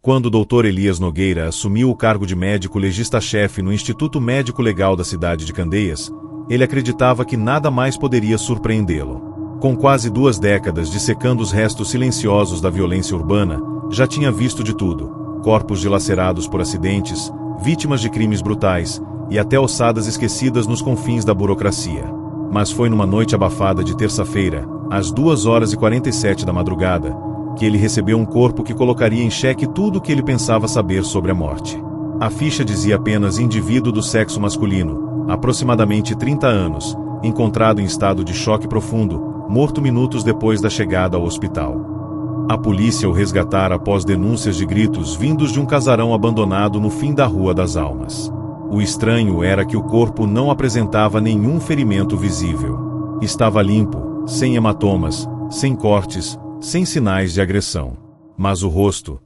Quando o Dr. Elias Nogueira assumiu o cargo de médico legista-chefe no Instituto Médico Legal da cidade de Candeias, ele acreditava que nada mais poderia surpreendê-lo. Com quase 2 décadas dissecando os restos silenciosos da violência urbana, já tinha visto de tudo: corpos dilacerados por acidentes, vítimas de crimes brutais e até ossadas esquecidas nos confins da burocracia. Mas foi numa noite abafada de terça-feira, às 2h47 da madrugada, que ele recebeu um corpo que colocaria em xeque tudo o que ele pensava saber sobre a morte. A ficha dizia apenas indivíduo do sexo masculino, aproximadamente 30 anos, encontrado em estado de choque profundo, morto minutos depois da chegada ao hospital. A polícia o resgatara após denúncias de gritos vindos de um casarão abandonado no fim da Rua das Almas. O estranho era que o corpo não apresentava nenhum ferimento visível. Estava limpo, sem hematomas, sem cortes, sem sinais de agressão. Mas o rosto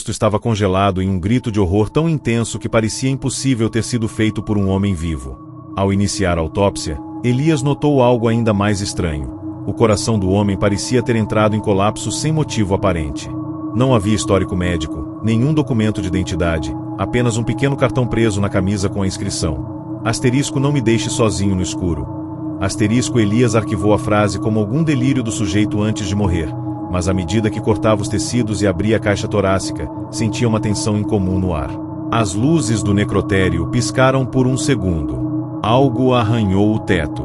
estava congelado em um grito de horror tão intenso que parecia impossível ter sido feito por um homem vivo. Ao iniciar a autópsia, Elias notou algo ainda mais estranho. O coração do homem parecia ter entrado em colapso sem motivo aparente. Não havia histórico médico, nenhum documento de identidade, apenas um pequeno cartão preso na camisa com a inscrição: asterisco, não me deixe sozinho no escuro. Asterisco. Elias arquivou a frase como algum delírio do sujeito antes de morrer, mas à medida que cortava os tecidos e abria a caixa torácica, sentia uma tensão incomum no ar. As luzes do necrotério piscaram por um segundo. Algo arranhou o teto.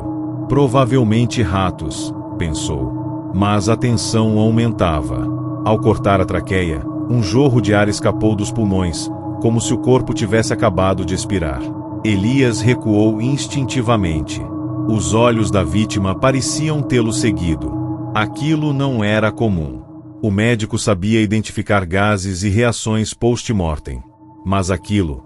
Provavelmente ratos, pensou. Mas a tensão aumentava. Ao cortar a traqueia, um jorro de ar escapou dos pulmões, como se o corpo tivesse acabado de expirar. Elias recuou instintivamente. Os olhos da vítima pareciam tê-lo seguido. Aquilo não era comum. O médico sabia identificar gases e reações post-mortem. Mas aquilo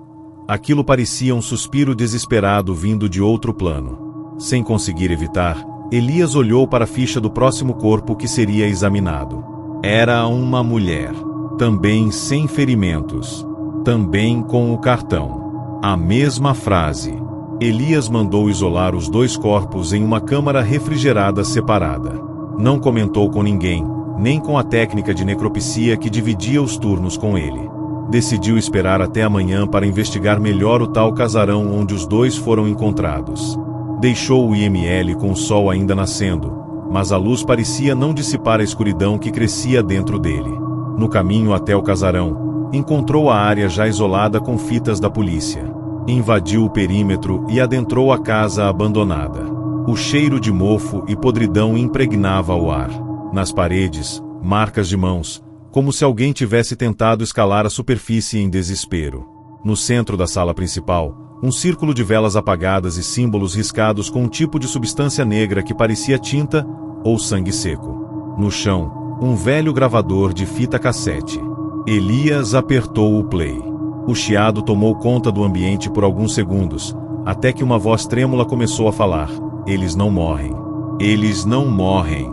parecia um suspiro desesperado vindo de outro plano. Sem conseguir evitar, Elias olhou para a ficha do próximo corpo que seria examinado. Era uma mulher. Também sem ferimentos. Também com o cartão. A mesma frase. Elias mandou isolar os 2 corpos em uma câmara refrigerada separada. Não comentou com ninguém, nem com a técnica de necropsia que dividia os turnos com ele. Decidiu esperar até amanhã para investigar melhor o tal casarão onde os 2 foram encontrados. Deixou o IML com o sol ainda nascendo, mas a luz parecia não dissipar a escuridão que crescia dentro dele. No caminho até o casarão, encontrou a área já isolada com fitas da polícia. Invadiu o perímetro e adentrou a casa abandonada. O cheiro de mofo e podridão impregnava o ar. Nas paredes, marcas de mãos, como se alguém tivesse tentado escalar a superfície em desespero. No centro da sala principal, um círculo de velas apagadas e símbolos riscados com um tipo de substância negra que parecia tinta ou sangue seco. No chão, um velho gravador de fita cassete. Elias apertou o play. O chiado tomou conta do ambiente por alguns segundos, até que uma voz trêmula começou a falar: eles não morrem. Eles não morrem.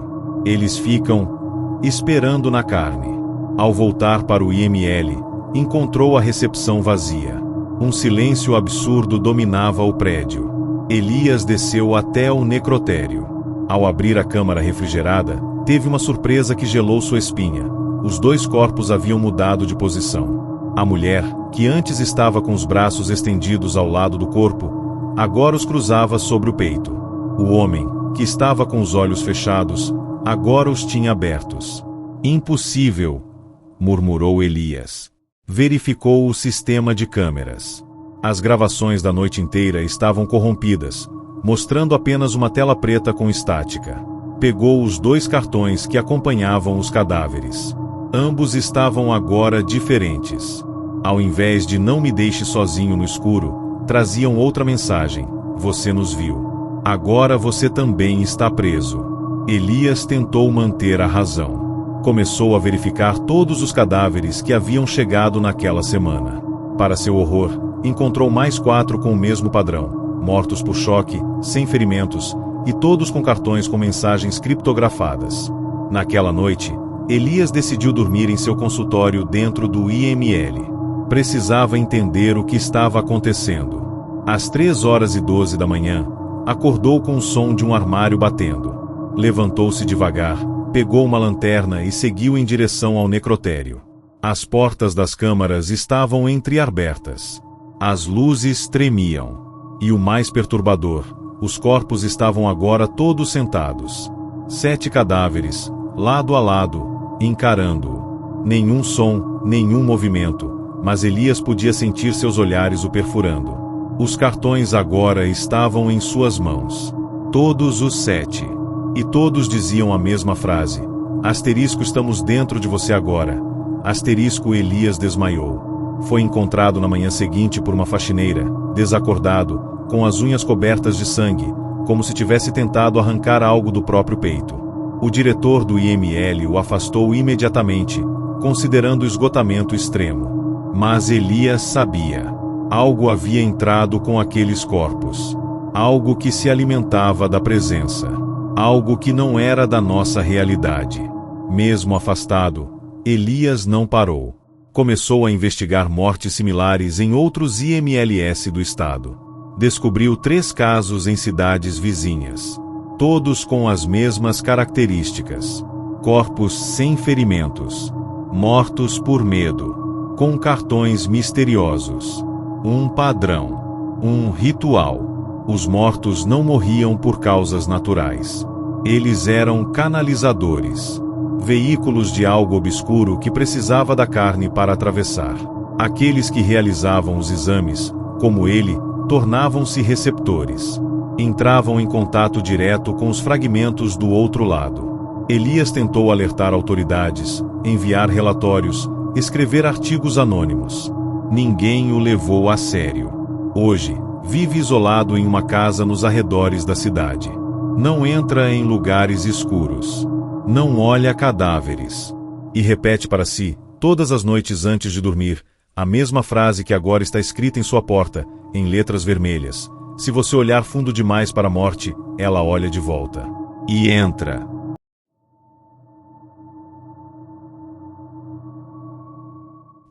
Eles ficam esperando na carne. Ao voltar para o IML, encontrou a recepção vazia. Um silêncio absurdo dominava o prédio. Elias desceu até o necrotério. Ao abrir a câmara refrigerada, teve uma surpresa que gelou sua espinha. Os 2 corpos haviam mudado de posição. A mulher, que antes estava com os braços estendidos ao lado do corpo, agora os cruzava sobre o peito. O homem, que estava com os olhos fechados, agora os tinha abertos. Impossível, murmurou Elias. Verificou o sistema de câmeras. As gravações da noite inteira estavam corrompidas, mostrando apenas uma tela preta com estática. Pegou os 2 cartões que acompanhavam os cadáveres. Ambos estavam agora diferentes. Ao invés de "não me deixe sozinho no escuro", traziam outra mensagem: "você nos viu. Agora você também está preso." Elias tentou manter a razão. Começou a verificar todos os cadáveres que haviam chegado naquela semana. Para seu horror, encontrou mais 4 com o mesmo padrão, mortos por choque, sem ferimentos, e todos com cartões com mensagens criptografadas. Naquela noite, Elias decidiu dormir em seu consultório dentro do IML. Precisava entender o que estava acontecendo. Às 3h12 da manhã, acordou com o som de um armário batendo. Levantou-se devagar, pegou uma lanterna e seguiu em direção ao necrotério. As portas das câmaras estavam entreabertas. As luzes tremiam. E o mais perturbador, os corpos estavam agora todos sentados. 7 cadáveres, lado a lado, encarando-o. Nenhum som, nenhum movimento, mas Elias podia sentir seus olhares o perfurando. Os cartões agora estavam em suas mãos. Todos os 7. E todos diziam a mesma frase. Asterisco, estamos dentro de você agora. Asterisco, Elias desmaiou. Foi encontrado na manhã seguinte por uma faxineira, desacordado, com as unhas cobertas de sangue, como se tivesse tentado arrancar algo do próprio peito. O diretor do IML o afastou imediatamente, considerando o esgotamento extremo. Mas Elias sabia. Algo havia entrado com aqueles corpos. Algo que se alimentava da presença. Algo que não era da nossa realidade. Mesmo afastado, Elias não parou. Começou a investigar mortes similares em outros IMLS do estado. Descobriu 3 casos em cidades vizinhas. Todos com as mesmas características. Corpos sem ferimentos. Mortos por medo. Com cartões misteriosos. Um padrão. Um ritual. Os mortos não morriam por causas naturais. Eles eram canalizadores. Veículos de algo obscuro que precisava da carne para atravessar. Aqueles que realizavam os exames, como ele, tornavam-se receptores. Entravam em contato direto com os fragmentos do outro lado. Elias tentou alertar autoridades, enviar relatórios, escrever artigos anônimos. Ninguém o levou a sério. Hoje, vive isolado em uma casa nos arredores da cidade. Não entra em lugares escuros. Não olha cadáveres. E repete para si, todas as noites antes de dormir, a mesma frase que agora está escrita em sua porta, em letras vermelhas. Se você olhar fundo demais para a morte, ela olha de volta. E entra.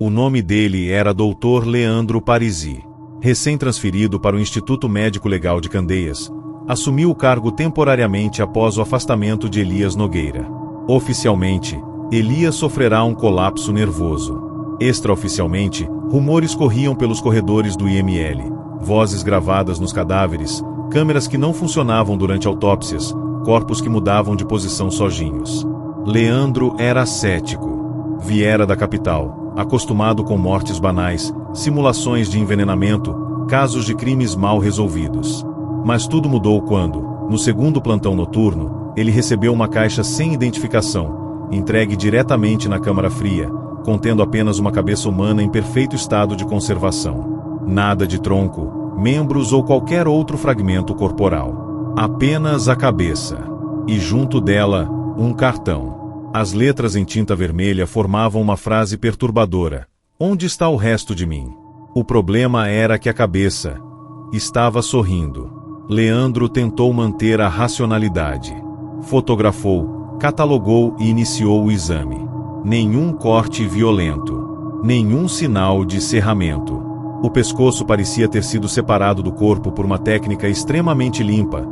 O nome dele era Dr. Leandro Parisi. Recém-transferido para o Instituto Médico Legal de Candeias, assumiu o cargo temporariamente após o afastamento de Elias Nogueira. Oficialmente, Elias sofrerá um colapso nervoso. Extraoficialmente, rumores corriam pelos corredores do IML, vozes gravadas nos cadáveres, câmeras que não funcionavam durante autópsias, corpos que mudavam de posição sozinhos. Leandro era cético. Viera da capital, acostumado com mortes banais, simulações de envenenamento, casos de crimes mal resolvidos. Mas tudo mudou quando, no segundo plantão noturno, ele recebeu uma caixa sem identificação, entregue diretamente na câmara fria, contendo apenas uma cabeça humana em perfeito estado de conservação. Nada de tronco, membros ou qualquer outro fragmento corporal. Apenas a cabeça. E junto dela, um cartão. As letras em tinta vermelha formavam uma frase perturbadora. Onde está o resto de mim? O problema era que a cabeça estava sorrindo. Leandro tentou manter a racionalidade. Fotografou, catalogou e iniciou o exame. Nenhum corte violento. Nenhum sinal de serramento. O pescoço parecia ter sido separado do corpo por uma técnica extremamente limpa,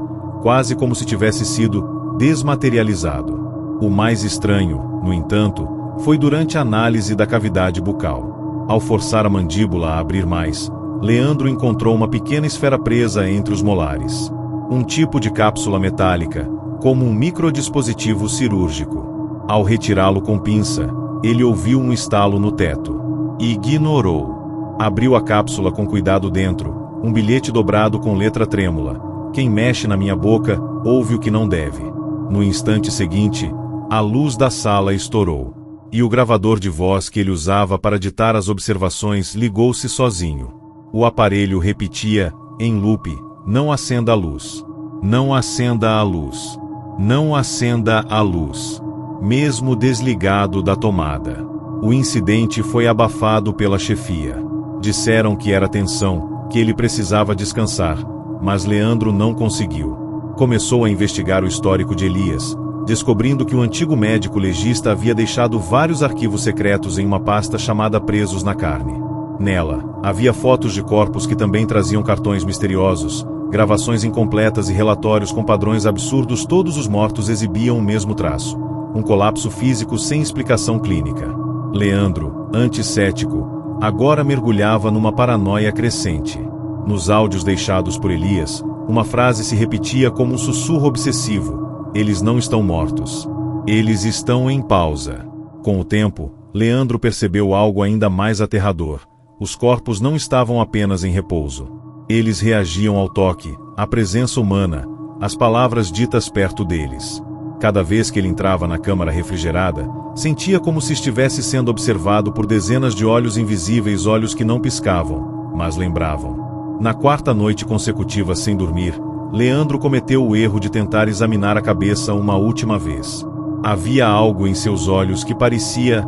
quase como se tivesse sido desmaterializado. O mais estranho, no entanto, foi durante a análise da cavidade bucal. Ao forçar a mandíbula a abrir mais, Leandro encontrou uma pequena esfera presa entre os molares. Um tipo de cápsula metálica, como um microdispositivo cirúrgico. Ao retirá-lo com pinça, ele ouviu um estalo no teto. Ignorou. Abriu a cápsula com cuidado dentro, um bilhete dobrado com letra trêmula. Quem mexe na minha boca, ouve o que não deve. No instante seguinte, a luz da sala estourou. E o gravador de voz que ele usava para ditar as observações ligou-se sozinho. O aparelho repetia, em loop, não acenda a luz. Não acenda a luz. Não acenda a luz. Mesmo desligado da tomada. O incidente foi abafado pela chefia. Disseram que era tensão, que ele precisava descansar, mas Leandro não conseguiu. Começou a investigar o histórico de Elias, descobrindo que o antigo médico legista havia deixado vários arquivos secretos em uma pasta chamada Presos na Carne. Nela, havia fotos de corpos que também traziam cartões misteriosos, gravações incompletas e relatórios com padrões absurdos. Todos os mortos exibiam o mesmo traço: um colapso físico sem explicação clínica. Leandro, antes cético, agora mergulhava numa paranoia crescente. Nos áudios deixados por Elias, uma frase se repetia como um sussurro obsessivo: eles não estão mortos. Eles estão em pausa. Com o tempo, Leandro percebeu algo ainda mais aterrador. Os corpos não estavam apenas em repouso. Eles reagiam ao toque, à presença humana, às palavras ditas perto deles. Cada vez que ele entrava na câmara refrigerada, sentia como se estivesse sendo observado por dezenas de olhos invisíveis, olhos que não piscavam, mas lembravam. Na quarta noite consecutiva sem dormir, Leandro cometeu o erro de tentar examinar a cabeça uma última vez. Havia algo em seus olhos que parecia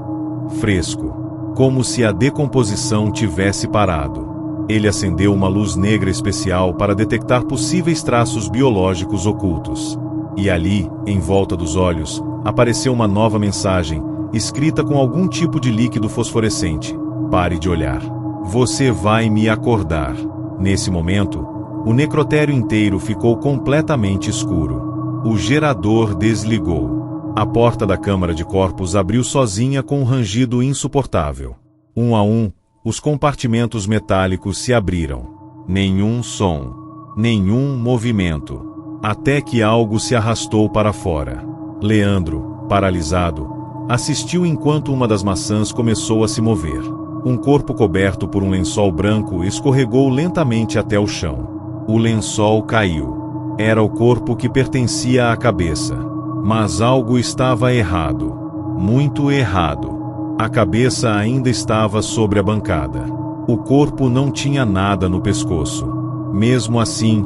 fresco, como se a decomposição tivesse parado. Ele acendeu uma luz negra especial para detectar possíveis traços biológicos ocultos. E ali, em volta dos olhos, apareceu uma nova mensagem, escrita com algum tipo de líquido fosforescente: pare de olhar. Você vai me acordar. Nesse momento, o necrotério inteiro ficou completamente escuro. O gerador desligou. A porta da câmara de corpos abriu sozinha com um rangido insuportável. Um a um, os compartimentos metálicos se abriram. Nenhum som, nenhum movimento, até que algo se arrastou para fora. Leandro, paralisado, assistiu enquanto uma das maçãs começou a se mover. Um corpo coberto por um lençol branco escorregou lentamente até o chão. O lençol caiu. Era o corpo que pertencia à cabeça. Mas algo estava errado. Muito errado. A cabeça ainda estava sobre a bancada. O corpo não tinha nada no pescoço. Mesmo assim,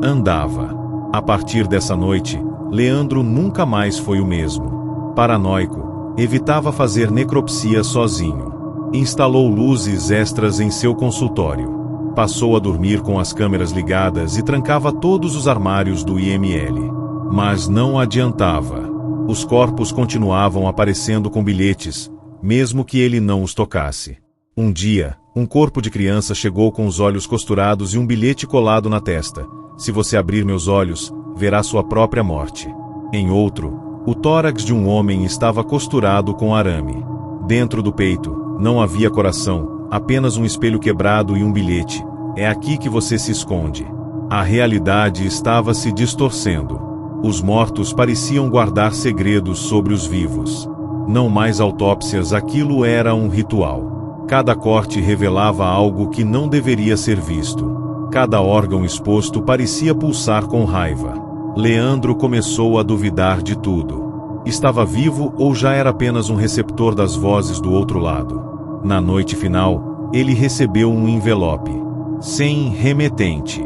andava. A partir dessa noite, Leandro nunca mais foi o mesmo. Paranoico, evitava fazer necropsia sozinho. Instalou luzes extras em seu consultório. Passou a dormir com as câmeras ligadas e trancava todos os armários do IML. Mas não adiantava. Os corpos continuavam aparecendo com bilhetes, mesmo que ele não os tocasse. Um dia, um corpo de criança chegou com os olhos costurados e um bilhete colado na testa: se você abrir meus olhos, verá sua própria morte. Em outro, o tórax de um homem estava costurado com arame. Dentro do peito, não havia coração, apenas um espelho quebrado e um bilhete: é aqui que você se esconde. A realidade estava se distorcendo. Os mortos pareciam guardar segredos sobre os vivos. Não mais autópsias, aquilo era um ritual. Cada corte revelava algo que não deveria ser visto. Cada órgão exposto parecia pulsar com raiva. Leandro começou a duvidar de tudo. Estava vivo ou já era apenas um receptor das vozes do outro lado? Na noite final, ele recebeu um envelope. Sem remetente.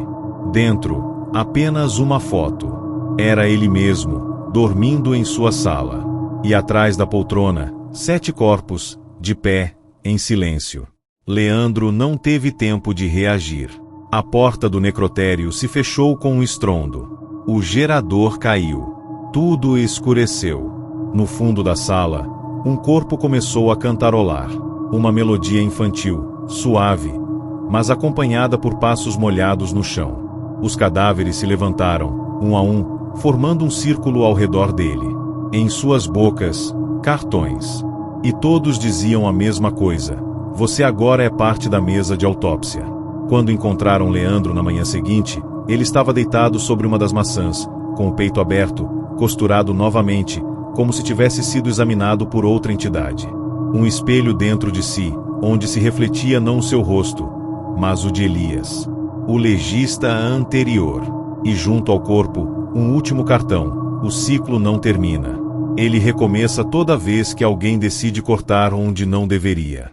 Dentro, apenas uma foto. Era ele mesmo, dormindo em sua sala. E atrás da poltrona, 7 corpos, de pé, em silêncio. Leandro não teve tempo de reagir. A porta do necrotério se fechou com um estrondo. O gerador caiu. Tudo escureceu. No fundo da sala, um corpo começou a cantarolar. Uma melodia infantil, suave, mas acompanhada por passos molhados no chão. Os cadáveres se levantaram, um a um, formando um círculo ao redor dele. Em suas bocas, cartões. E todos diziam a mesma coisa: você agora é parte da mesa de autópsia. Quando encontraram Leandro na manhã seguinte, ele estava deitado sobre uma das maçãs, com o peito aberto, costurado novamente, como se tivesse sido examinado por outra entidade. Um espelho dentro de si, onde se refletia não o seu rosto, mas o de Elias, o legista anterior. E junto ao corpo, um último cartão: o ciclo não termina. Ele recomeça toda vez que alguém decide cortar onde não deveria.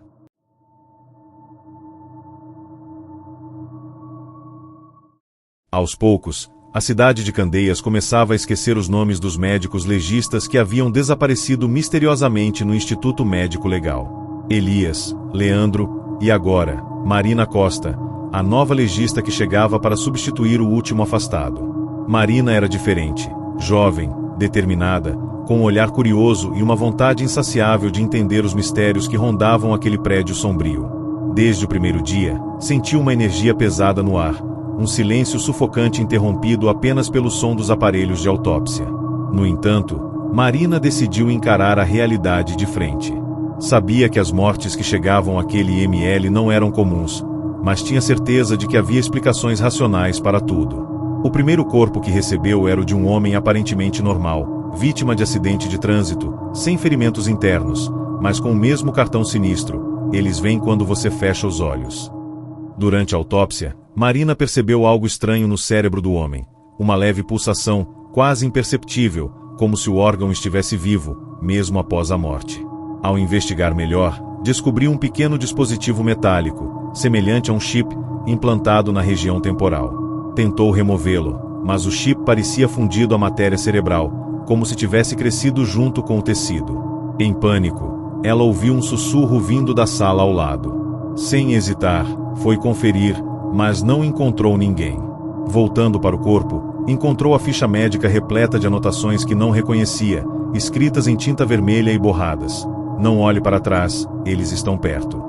Aos poucos, a cidade de Candeias começava a esquecer os nomes dos médicos legistas que haviam desaparecido misteriosamente no Instituto Médico Legal. Elias, Leandro e agora, Marina Costa, a nova legista que chegava para substituir o último afastado. Marina era diferente, jovem, determinada, com um olhar curioso e uma vontade insaciável de entender os mistérios que rondavam aquele prédio sombrio. Desde o primeiro dia, sentiu uma energia pesada no ar, um silêncio sufocante interrompido apenas pelo som dos aparelhos de autópsia. No entanto, Marina decidiu encarar a realidade de frente. Sabia que as mortes que chegavam àquele IML não eram comuns, mas tinha certeza de que havia explicações racionais para tudo. O primeiro corpo que recebeu era o de um homem aparentemente normal, vítima de acidente de trânsito, sem ferimentos internos, mas com o mesmo cartão sinistro: eles vêm quando você fecha os olhos. Durante a autópsia, Marina percebeu algo estranho no cérebro do homem, uma leve pulsação, quase imperceptível, como se o órgão estivesse vivo, mesmo após a morte. Ao investigar melhor, descobriu um pequeno dispositivo metálico, semelhante a um chip, implantado na região temporal. Tentou removê-lo, mas o chip parecia fundido à matéria cerebral, como se tivesse crescido junto com o tecido. Em pânico, ela ouviu um sussurro vindo da sala ao lado. Sem hesitar, foi conferir, mas não encontrou ninguém. Voltando para o corpo, encontrou a ficha médica repleta de anotações que não reconhecia, escritas em tinta vermelha e borradas. Não olhe para trás, eles estão perto.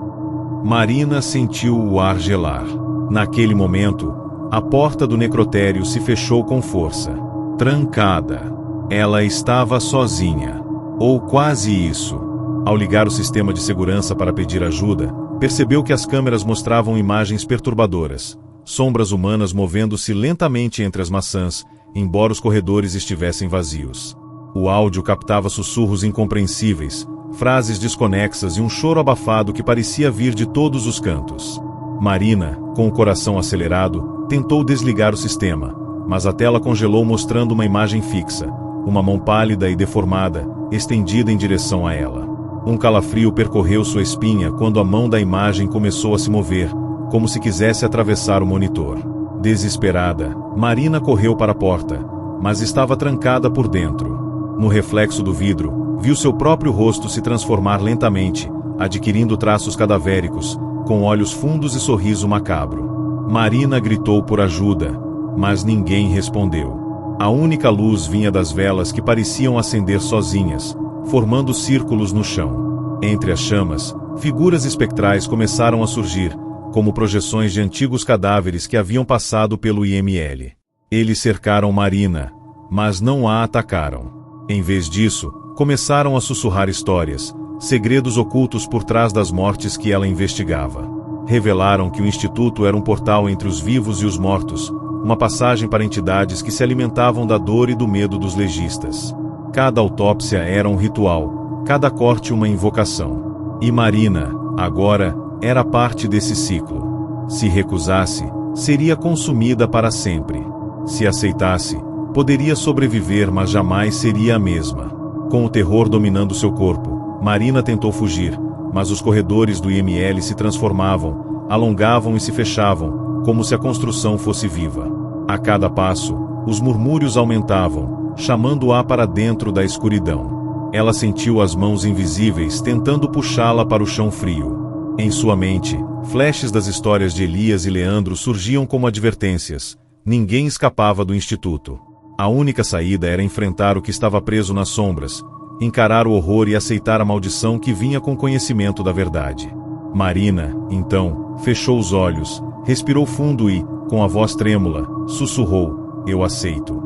Marina sentiu o ar gelar. Naquele momento, a porta do necrotério se fechou com força. Trancada. Ela estava sozinha. Ou quase isso. Ao ligar o sistema de segurança para pedir ajuda, percebeu que as câmeras mostravam imagens perturbadoras. Sombras humanas movendo-se lentamente entre as maçãs, embora os corredores estivessem vazios. O áudio captava sussurros incompreensíveis, frases desconexas e um choro abafado que parecia vir de todos os cantos. Marina, com o coração acelerado, tentou desligar o sistema, mas a tela congelou mostrando uma imagem fixa, uma mão pálida e deformada, estendida em direção a ela. Um calafrio percorreu sua espinha quando a mão da imagem começou a se mover, como se quisesse atravessar o monitor. Desesperada, Marina correu para a porta, mas estava trancada por dentro. No reflexo do vidro, viu seu próprio rosto se transformar lentamente, adquirindo traços cadavéricos, com olhos fundos e sorriso macabro. Marina gritou por ajuda, mas ninguém respondeu. A única luz vinha das velas que pareciam acender sozinhas, formando círculos no chão. Entre as chamas, figuras espectrais começaram a surgir, como projeções de antigos cadáveres que haviam passado pelo IML. Eles cercaram Marina, mas não a atacaram. Em vez disso, começaram a sussurrar histórias, segredos ocultos por trás das mortes que ela investigava. Revelaram que o Instituto era um portal entre os vivos e os mortos, uma passagem para entidades que se alimentavam da dor e do medo dos legistas. Cada autópsia era um ritual, cada corte uma invocação. E Marina, agora, era parte desse ciclo. Se recusasse, seria consumida para sempre. Se aceitasse, poderia sobreviver, mas jamais seria a mesma. Com o terror dominando seu corpo, Marina tentou fugir, mas os corredores do IML se transformavam, alongavam e se fechavam, como se a construção fosse viva. A cada passo, os murmúrios aumentavam, chamando-a para dentro da escuridão. Ela sentiu as mãos invisíveis tentando puxá-la para o chão frio. Em sua mente, flashes das histórias de Elias e Leandro surgiam como advertências. Ninguém escapava do Instituto. A única saída era enfrentar o que estava preso nas sombras, encarar o horror e aceitar a maldição que vinha com conhecimento da verdade. Marina, então, fechou os olhos, respirou fundo e, com a voz trêmula, sussurrou: "Eu aceito."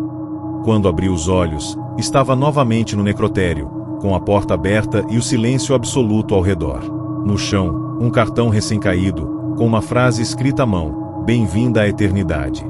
Quando abriu os olhos, estava novamente no necrotério, com a porta aberta e o silêncio absoluto ao redor. No chão, um cartão recém-caído, com uma frase escrita à mão: "Bem-vinda à eternidade."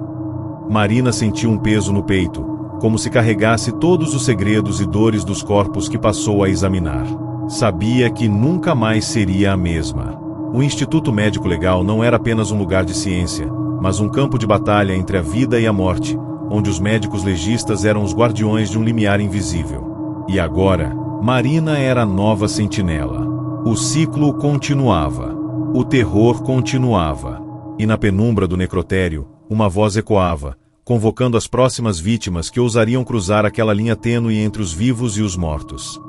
Marina sentiu um peso no peito, como se carregasse todos os segredos e dores dos corpos que passou a examinar. Sabia que nunca mais seria a mesma. O Instituto Médico Legal não era apenas um lugar de ciência, mas um campo de batalha entre a vida e a morte, onde os médicos legistas eram os guardiões de um limiar invisível. E agora, Marina era a nova sentinela. O ciclo continuava. O terror continuava. E na penumbra do necrotério, uma voz ecoava, convocando as próximas vítimas que ousariam cruzar aquela linha tênue entre os vivos e os mortos.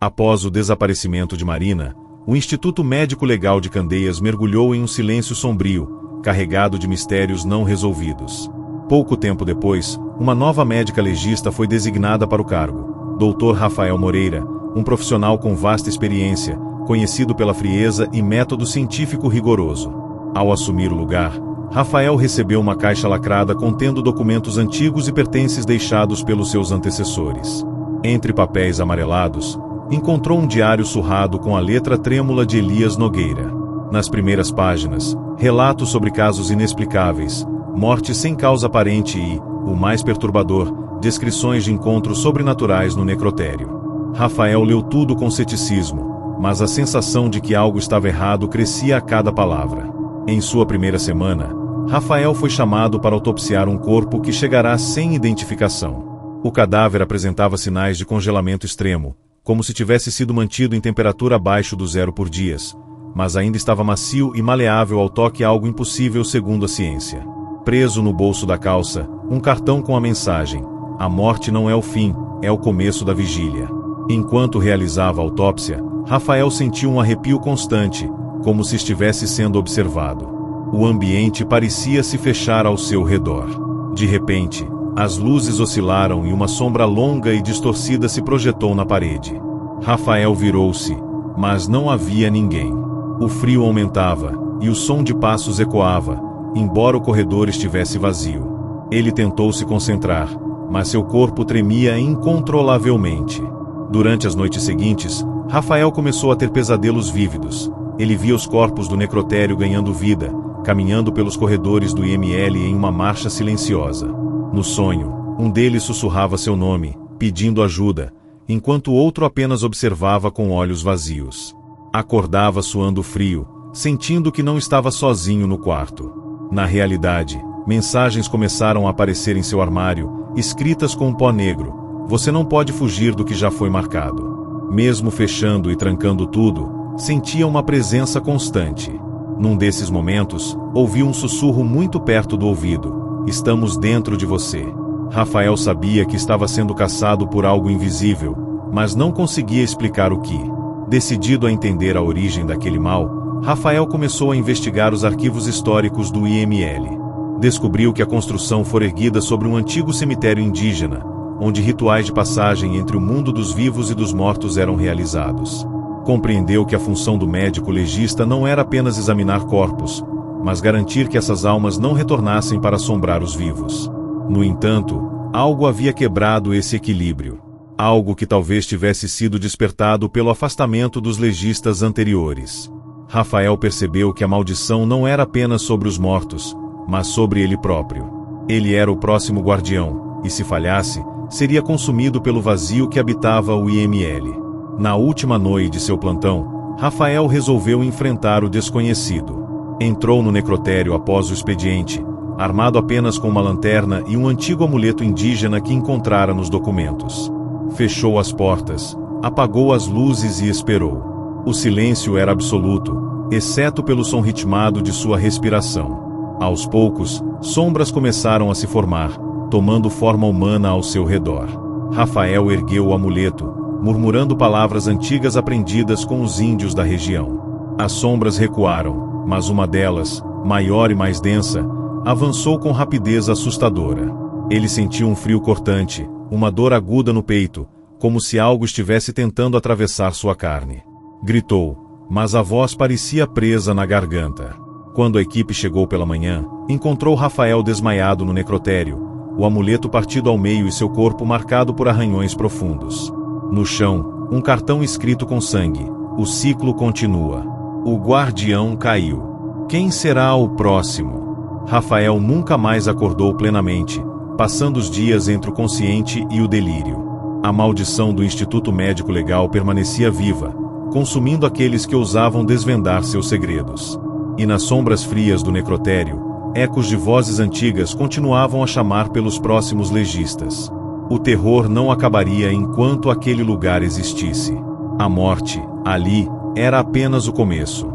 Após o desaparecimento de Marina, o Instituto Médico Legal de Candeias mergulhou em um silêncio sombrio, carregado de mistérios não resolvidos. Pouco tempo depois, uma nova médica legista foi designada para o cargo, Dr. Rafael Moreira, um profissional com vasta experiência, conhecido pela frieza e método científico rigoroso. Ao assumir o lugar, Rafael recebeu uma caixa lacrada contendo documentos antigos e pertences deixados pelos seus antecessores. Entre papéis amarelados, encontrou um diário surrado com a letra trêmula de Elias Nogueira. Nas primeiras páginas, relatos sobre casos inexplicáveis, mortes sem causa aparente e, o mais perturbador, descrições de encontros sobrenaturais no necrotério. Rafael leu tudo com ceticismo, mas a sensação de que algo estava errado crescia a cada palavra. Em sua primeira semana, Rafael foi chamado para autopsiar um corpo que chegará sem identificação. O cadáver apresentava sinais de congelamento extremo, como se tivesse sido mantido em temperatura abaixo do zero por dias, mas ainda estava macio e maleável ao toque, algo impossível segundo a ciência. Preso no bolso da calça, um cartão com a mensagem: "A morte não é o fim, é o começo da vigília." Enquanto realizava a autópsia, Rafael sentiu um arrepio constante, como se estivesse sendo observado. O ambiente parecia se fechar ao seu redor. De repente, as luzes oscilaram e uma sombra longa e distorcida se projetou na parede. Rafael virou-se, mas não havia ninguém. O frio aumentava, e o som de passos ecoava, embora o corredor estivesse vazio. Ele tentou se concentrar, mas seu corpo tremia incontrolavelmente. Durante as noites seguintes, Rafael começou a ter pesadelos vívidos. Ele via os corpos do necrotério ganhando vida, caminhando pelos corredores do IML em uma marcha silenciosa. No sonho, um deles sussurrava seu nome, pedindo ajuda, enquanto o outro apenas observava com olhos vazios. Acordava suando frio, sentindo que não estava sozinho no quarto. Na realidade, mensagens começaram a aparecer em seu armário, escritas com um pó negro: "Você não pode fugir do que já foi marcado." Mesmo fechando e trancando tudo, sentia uma presença constante. Num desses momentos, ouviu um sussurro muito perto do ouvido: "Estamos dentro de você." Rafael sabia que estava sendo caçado por algo invisível, mas não conseguia explicar o que. Decidido a entender a origem daquele mal, Rafael começou a investigar os arquivos históricos do IML. Descobriu que a construção fora erguida sobre um antigo cemitério indígena, onde rituais de passagem entre o mundo dos vivos e dos mortos eram realizados. Compreendeu que a função do médico legista não era apenas examinar corpos, mas garantir que essas almas não retornassem para assombrar os vivos. No entanto, algo havia quebrado esse equilíbrio. Algo que talvez tivesse sido despertado pelo afastamento dos legistas anteriores. Rafael percebeu que a maldição não era apenas sobre os mortos, mas sobre ele próprio. Ele era o próximo guardião, e se falhasse, seria consumido pelo vazio que habitava o IML. Na última noite de seu plantão, Rafael resolveu enfrentar o desconhecido. Entrou no necrotério após o expediente, armado apenas com uma lanterna e um antigo amuleto indígena que encontrara nos documentos. Fechou as portas, apagou as luzes e esperou. O silêncio era absoluto, exceto pelo som ritmado de sua respiração. Aos poucos, sombras começaram a se formar, tomando forma humana ao seu redor. Rafael ergueu o amuleto, murmurando palavras antigas aprendidas com os índios da região. As sombras recuaram, mas uma delas, maior e mais densa, avançou com rapidez assustadora. Ele sentiu um frio cortante, uma dor aguda no peito, como se algo estivesse tentando atravessar sua carne. Gritou, mas a voz parecia presa na garganta. Quando a equipe chegou pela manhã, encontrou Rafael desmaiado no necrotério, o amuleto partido ao meio e seu corpo marcado por arranhões profundos. No chão, um cartão escrito com sangue: "O ciclo continua. O guardião caiu. Quem será o próximo?" Rafael nunca mais acordou plenamente, passando os dias entre o consciente e o delírio. A maldição do Instituto Médico Legal permanecia viva, consumindo aqueles que ousavam desvendar seus segredos. E nas sombras frias do necrotério, ecos de vozes antigas continuavam a chamar pelos próximos legistas. O terror não acabaria enquanto aquele lugar existisse. A morte, ali, era apenas o começo.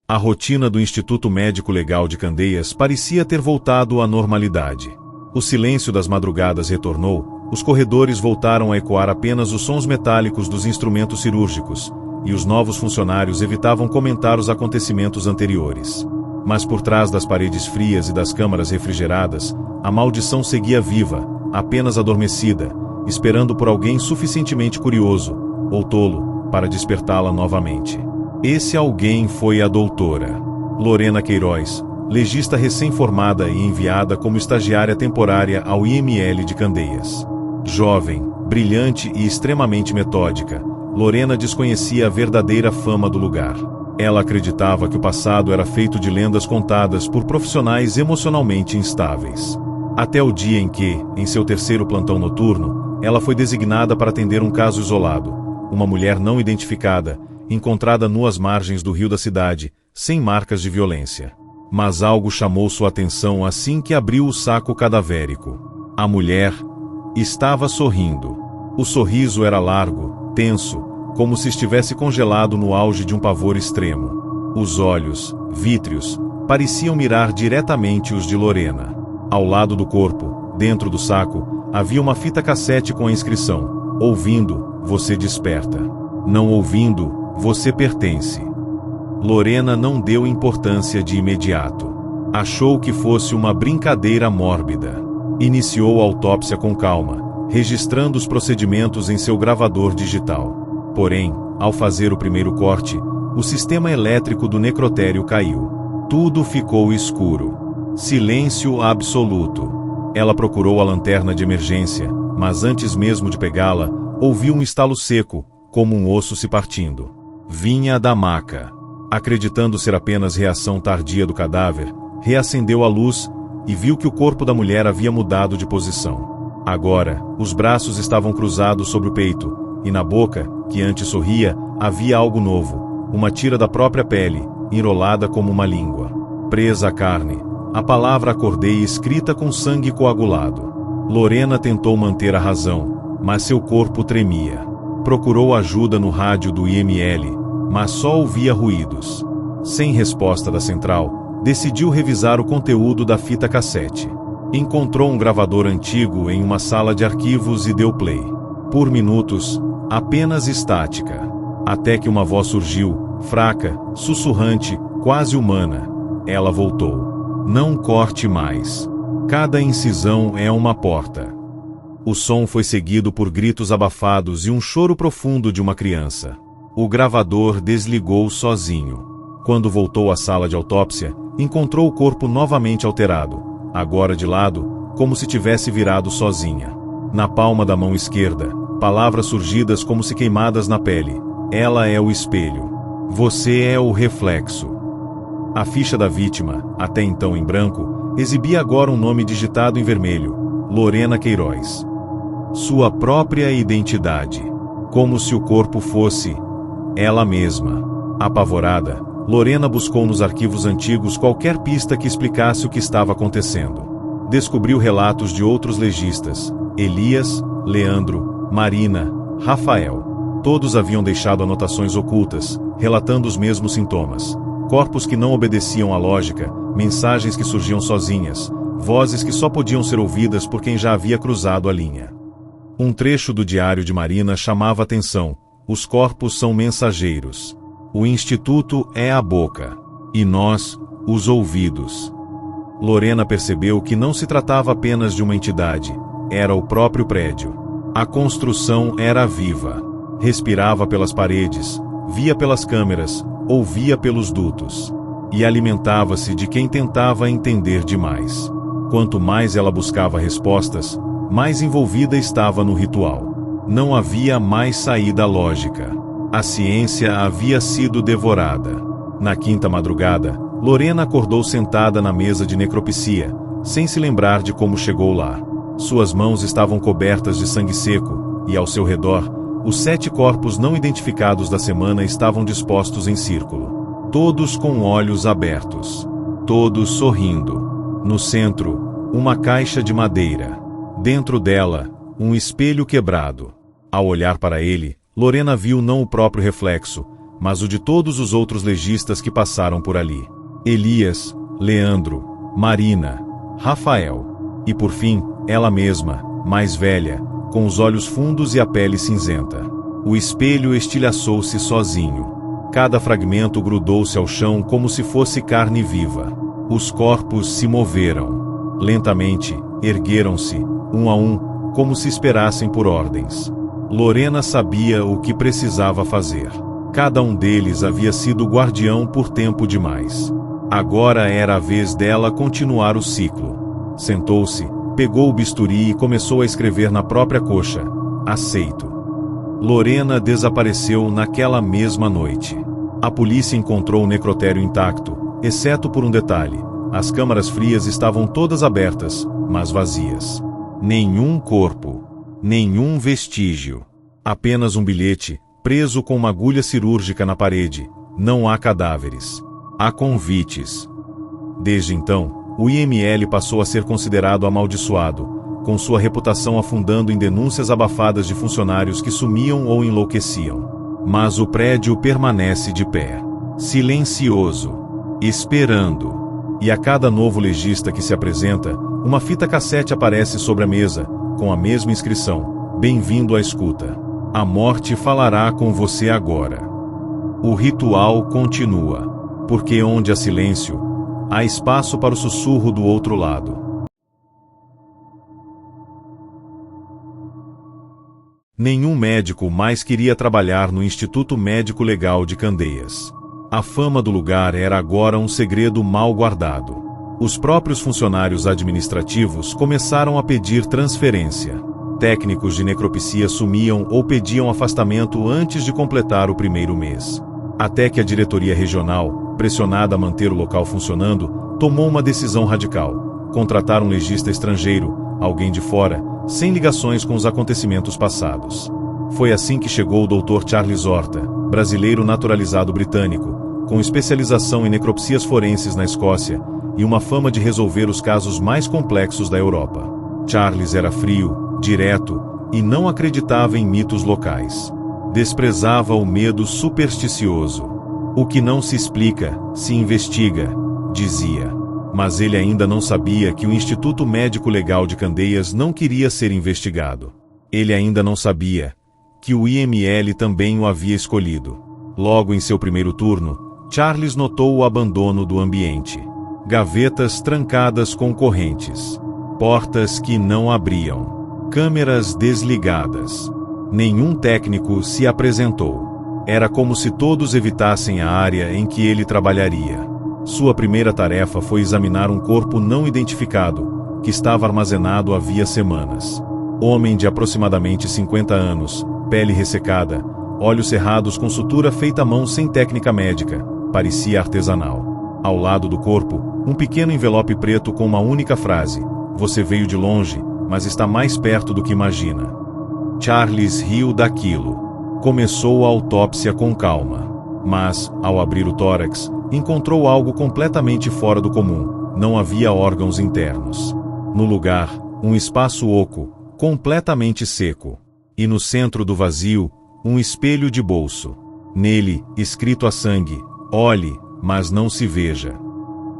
A rotina do Instituto Médico Legal de Candeias parecia ter voltado à normalidade. O silêncio das madrugadas retornou, os corredores voltaram a ecoar apenas os sons metálicos dos instrumentos cirúrgicos, e os novos funcionários evitavam comentar os acontecimentos anteriores. Mas por trás das paredes frias e das câmaras refrigeradas, a maldição seguia viva, apenas adormecida, esperando por alguém suficientemente curioso, ou tolo, para despertá-la novamente. Esse alguém foi a doutora Lorena Queiroz, legista recém-formada e enviada como estagiária temporária ao IML de Candeias. Jovem, brilhante e extremamente metódica, Lorena desconhecia a verdadeira fama do lugar. Ela acreditava que o passado era feito de lendas contadas por profissionais emocionalmente instáveis. Até o dia em que, em seu terceiro plantão noturno, ela foi designada para atender um caso isolado. Uma mulher não identificada, encontrada nua às margens do rio da cidade, sem marcas de violência. Mas algo chamou sua atenção assim que abriu o saco cadavérico. A mulher estava sorrindo. O sorriso era largo, tenso, como se estivesse congelado no auge de um pavor extremo. Os olhos, vítreos, pareciam mirar diretamente os de Lorena. Ao lado do corpo, dentro do saco, havia uma fita cassete com a inscrição: ouvindo, você desperta. Não ouvindo, você pertence. Lorena não deu importância de imediato. Achou que fosse uma brincadeira mórbida. Iniciou a autópsia com calma, registrando os procedimentos em seu gravador digital. Porém, ao fazer o primeiro corte, o sistema elétrico do necrotério caiu. Tudo ficou escuro. Silêncio absoluto. Ela procurou a lanterna de emergência, mas antes mesmo de pegá-la, ouviu um estalo seco, como um osso se partindo. Vinha da maca. Acreditando ser apenas reação tardia do cadáver, reacendeu a luz e viu que o corpo da mulher havia mudado de posição. Agora, os braços estavam cruzados sobre o peito, e na boca, que antes sorria, havia algo novo, uma tira da própria pele, enrolada como uma língua. Presa à carne, a palavra acordei escrita com sangue coagulado. Lorena tentou manter a razão, mas seu corpo tremia. Procurou ajuda no rádio do IML, mas só ouvia ruídos. Sem resposta da central, decidiu revisar o conteúdo da fita cassete. Encontrou um gravador antigo em uma sala de arquivos e deu play. Por minutos, apenas estática. Até que uma voz surgiu, fraca, sussurrante, quase humana. Ela voltou. Não corte mais. Cada incisão é uma porta. O som foi seguido por gritos abafados e um choro profundo de uma criança. O gravador desligou sozinho. Quando voltou à sala de autópsia, encontrou o corpo novamente alterado, agora de lado, como se tivesse virado sozinha. Na palma da mão esquerda, palavras surgidas como se queimadas na pele. Ela é o espelho. Você é o reflexo. A ficha da vítima, até então em branco, exibia agora um nome digitado em vermelho: Lorena Queiroz. Sua própria identidade. Como se o corpo fosse ela mesma. Apavorada, Lorena buscou nos arquivos antigos qualquer pista que explicasse o que estava acontecendo. Descobriu relatos de outros legistas: Elias, Leandro, Marina, Rafael. Todos haviam deixado anotações ocultas, relatando os mesmos sintomas. Corpos que não obedeciam à lógica, mensagens que surgiam sozinhas, vozes que só podiam ser ouvidas por quem já havia cruzado a linha. Um trecho do diário de Marina chamava atenção: os corpos são mensageiros. O instituto é a boca. E nós, os ouvidos. Lorena percebeu que não se tratava apenas de uma entidade, era o próprio prédio. A construção era viva. Respirava pelas paredes, via pelas câmeras, ouvia pelos dutos. E alimentava-se de quem tentava entender demais. Quanto mais ela buscava respostas, mais envolvida estava no ritual. Não havia mais saída lógica. A ciência havia sido devorada. Na quinta madrugada, Lorena acordou sentada na mesa de necropsia, sem se lembrar de como chegou lá. Suas mãos estavam cobertas de sangue seco, e ao seu redor, os 7 corpos não identificados da semana estavam dispostos em círculo. Todos com olhos abertos. Todos sorrindo. No centro, uma caixa de madeira. Dentro dela, um espelho quebrado. Ao olhar para ele, Lorena viu não o próprio reflexo, mas o de todos os outros legistas que passaram por ali. Elias, Leandro, Marina, Rafael. E por fim, ela mesma, mais velha, com os olhos fundos e a pele cinzenta. O espelho estilhaçou-se sozinho. Cada fragmento grudou-se ao chão como se fosse carne viva. Os corpos se moveram. Lentamente, ergueram-se, um a um, como se esperassem por ordens. Lorena sabia o que precisava fazer. Cada um deles havia sido guardião por tempo demais. Agora era a vez dela continuar o ciclo. Sentou-se, pegou o bisturi e começou a escrever na própria coxa: aceito. Lorena desapareceu naquela mesma noite. A polícia encontrou o necrotério intacto, exceto por um detalhe: as câmaras frias estavam todas abertas, mas vazias. Nenhum corpo, nenhum vestígio. Apenas um bilhete, preso com uma agulha cirúrgica na parede: não há cadáveres. Há convites. Desde então, o IML passou a ser considerado amaldiçoado, com sua reputação afundando em denúncias abafadas de funcionários que sumiam ou enlouqueciam. Mas o prédio permanece de pé, silencioso, esperando. E a cada novo legista que se apresenta, uma fita cassete aparece sobre a mesa, com a mesma inscrição: bem-vindo à escuta. A morte falará com você agora. O ritual continua. Porque onde há silêncio, há espaço para o sussurro do outro lado. Nenhum médico mais queria trabalhar no Instituto Médico Legal de Candeias. A fama do lugar era agora um segredo mal guardado. Os próprios funcionários administrativos começaram a pedir transferência. Técnicos de necropsia sumiam ou pediam afastamento antes de completar o primeiro mês. Até que a diretoria regional, pressionada a manter o local funcionando, tomou uma decisão radical: contratar um legista estrangeiro, alguém de fora, sem ligações com os acontecimentos passados. Foi assim que chegou o Dr. Charles Horta, brasileiro naturalizado britânico, com especialização em necropsias forenses na Escócia e uma fama de resolver os casos mais complexos da Europa. Charles era frio, direto e não acreditava em mitos locais. Desprezava o medo supersticioso. O que não se explica, se investiga, dizia. Mas ele ainda não sabia que o Instituto Médico Legal de Candeias não queria ser investigado. Ele ainda não sabia que o IML também o havia escolhido. Logo em seu primeiro turno, Charles notou o abandono do ambiente. Gavetas trancadas com correntes. Portas que não abriam. Câmeras desligadas. Nenhum técnico se apresentou. Era como se todos evitassem a área em que ele trabalharia. Sua primeira tarefa foi examinar um corpo não identificado, que estava armazenado havia semanas. Homem de aproximadamente 50 anos, pele ressecada, olhos cerrados com sutura feita à mão sem técnica médica, parecia artesanal. Ao lado do corpo, um pequeno envelope preto com uma única frase: você veio de longe, mas está mais perto do que imagina. Charles riu daquilo. Começou a autópsia com calma. Mas, ao abrir o tórax, encontrou algo completamente fora do comum. Não havia órgãos internos. No lugar, um espaço oco, completamente seco. E no centro do vazio, um espelho de bolso. Nele, escrito a sangue: olhe, mas não se veja.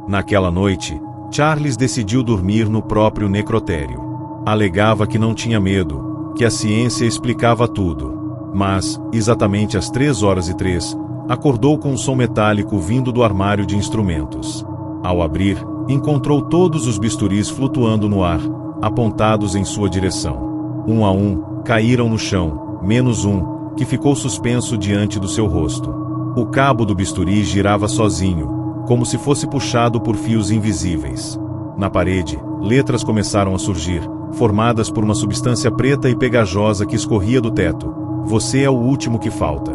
Naquela noite, Charles decidiu dormir no próprio necrotério. Alegava que não tinha medo, que a ciência explicava tudo. Mas, exatamente às 3h03, acordou com um som metálico vindo do armário de instrumentos. Ao abrir, encontrou todos os bisturis flutuando no ar, apontados em sua direção. Um a um, caíram no chão, menos um, que ficou suspenso diante do seu rosto. O cabo do bisturi girava sozinho, como se fosse puxado por fios invisíveis. Na parede, letras começaram a surgir, formadas por uma substância preta e pegajosa que escorria do teto: você é o último que falta.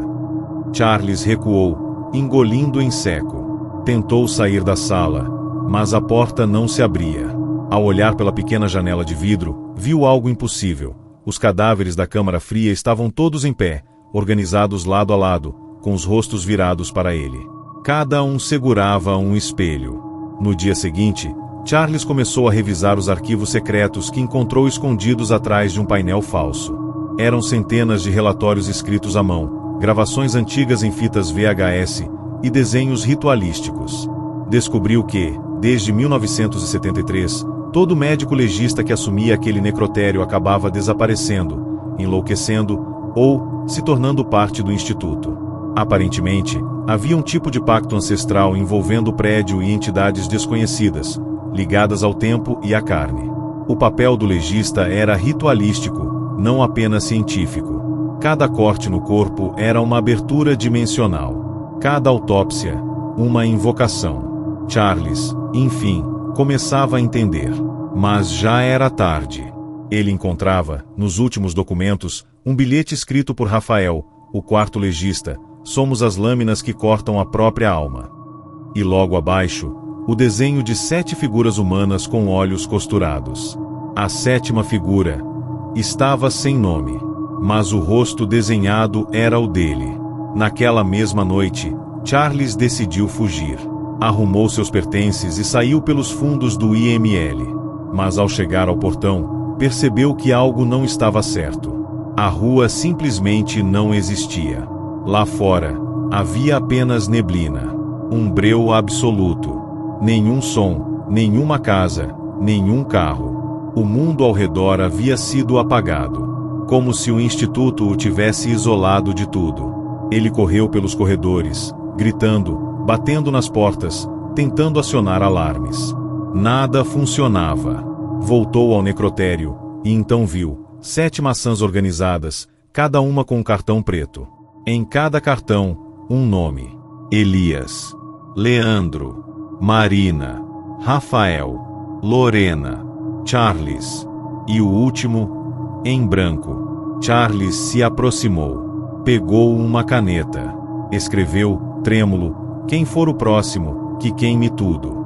Charles recuou, engolindo em seco. Tentou sair da sala, mas a porta não se abria. Ao olhar pela pequena janela de vidro, viu algo impossível. Os cadáveres da câmara fria estavam todos em pé, organizados lado a lado, com os rostos virados para ele. Cada um segurava um espelho. No dia seguinte, Charles começou a revisar os arquivos secretos que encontrou escondidos atrás de um painel falso. Eram centenas de relatórios escritos à mão, gravações antigas em fitas VHS e desenhos ritualísticos. Descobriu que, desde 1973, todo médico legista que assumia aquele necrotério acabava desaparecendo, enlouquecendo ou se tornando parte do instituto. Aparentemente, Havia um tipo de pacto ancestral envolvendo o prédio e entidades desconhecidas, ligadas ao tempo e à carne. O papel do legista era ritualístico, não apenas científico. Cada corte no corpo era uma abertura dimensional. Cada autópsia, uma invocação. Charles, enfim, começava a entender. Mas já era tarde. Ele encontrava, nos últimos documentos, um bilhete escrito por Rafael, o quarto legista: somos as lâminas que cortam a própria alma. E logo abaixo, o desenho de 7 figuras humanas com olhos costurados. A 7ª figura estava sem nome, mas o rosto desenhado era o dele. Naquela mesma noite, Charles decidiu fugir. Arrumou seus pertences e saiu pelos fundos do IML. Mas ao chegar ao portão, percebeu que algo não estava certo. A rua simplesmente não existia. Lá fora, havia apenas neblina. Um breu absoluto. Nenhum som, nenhuma casa, nenhum carro. O mundo ao redor havia sido apagado. Como se o instituto o tivesse isolado de tudo. Ele correu pelos corredores, gritando, batendo nas portas, tentando acionar alarmes. Nada funcionava. Voltou ao necrotério, e então viu 7 maçãs organizadas, cada uma com um cartão preto. Em cada cartão, um nome: Elias, Leandro, Marina, Rafael, Lorena, Charles. E o último, em branco. Charles se aproximou. Pegou uma caneta. Escreveu, trêmulo: quem for o próximo, que queime tudo.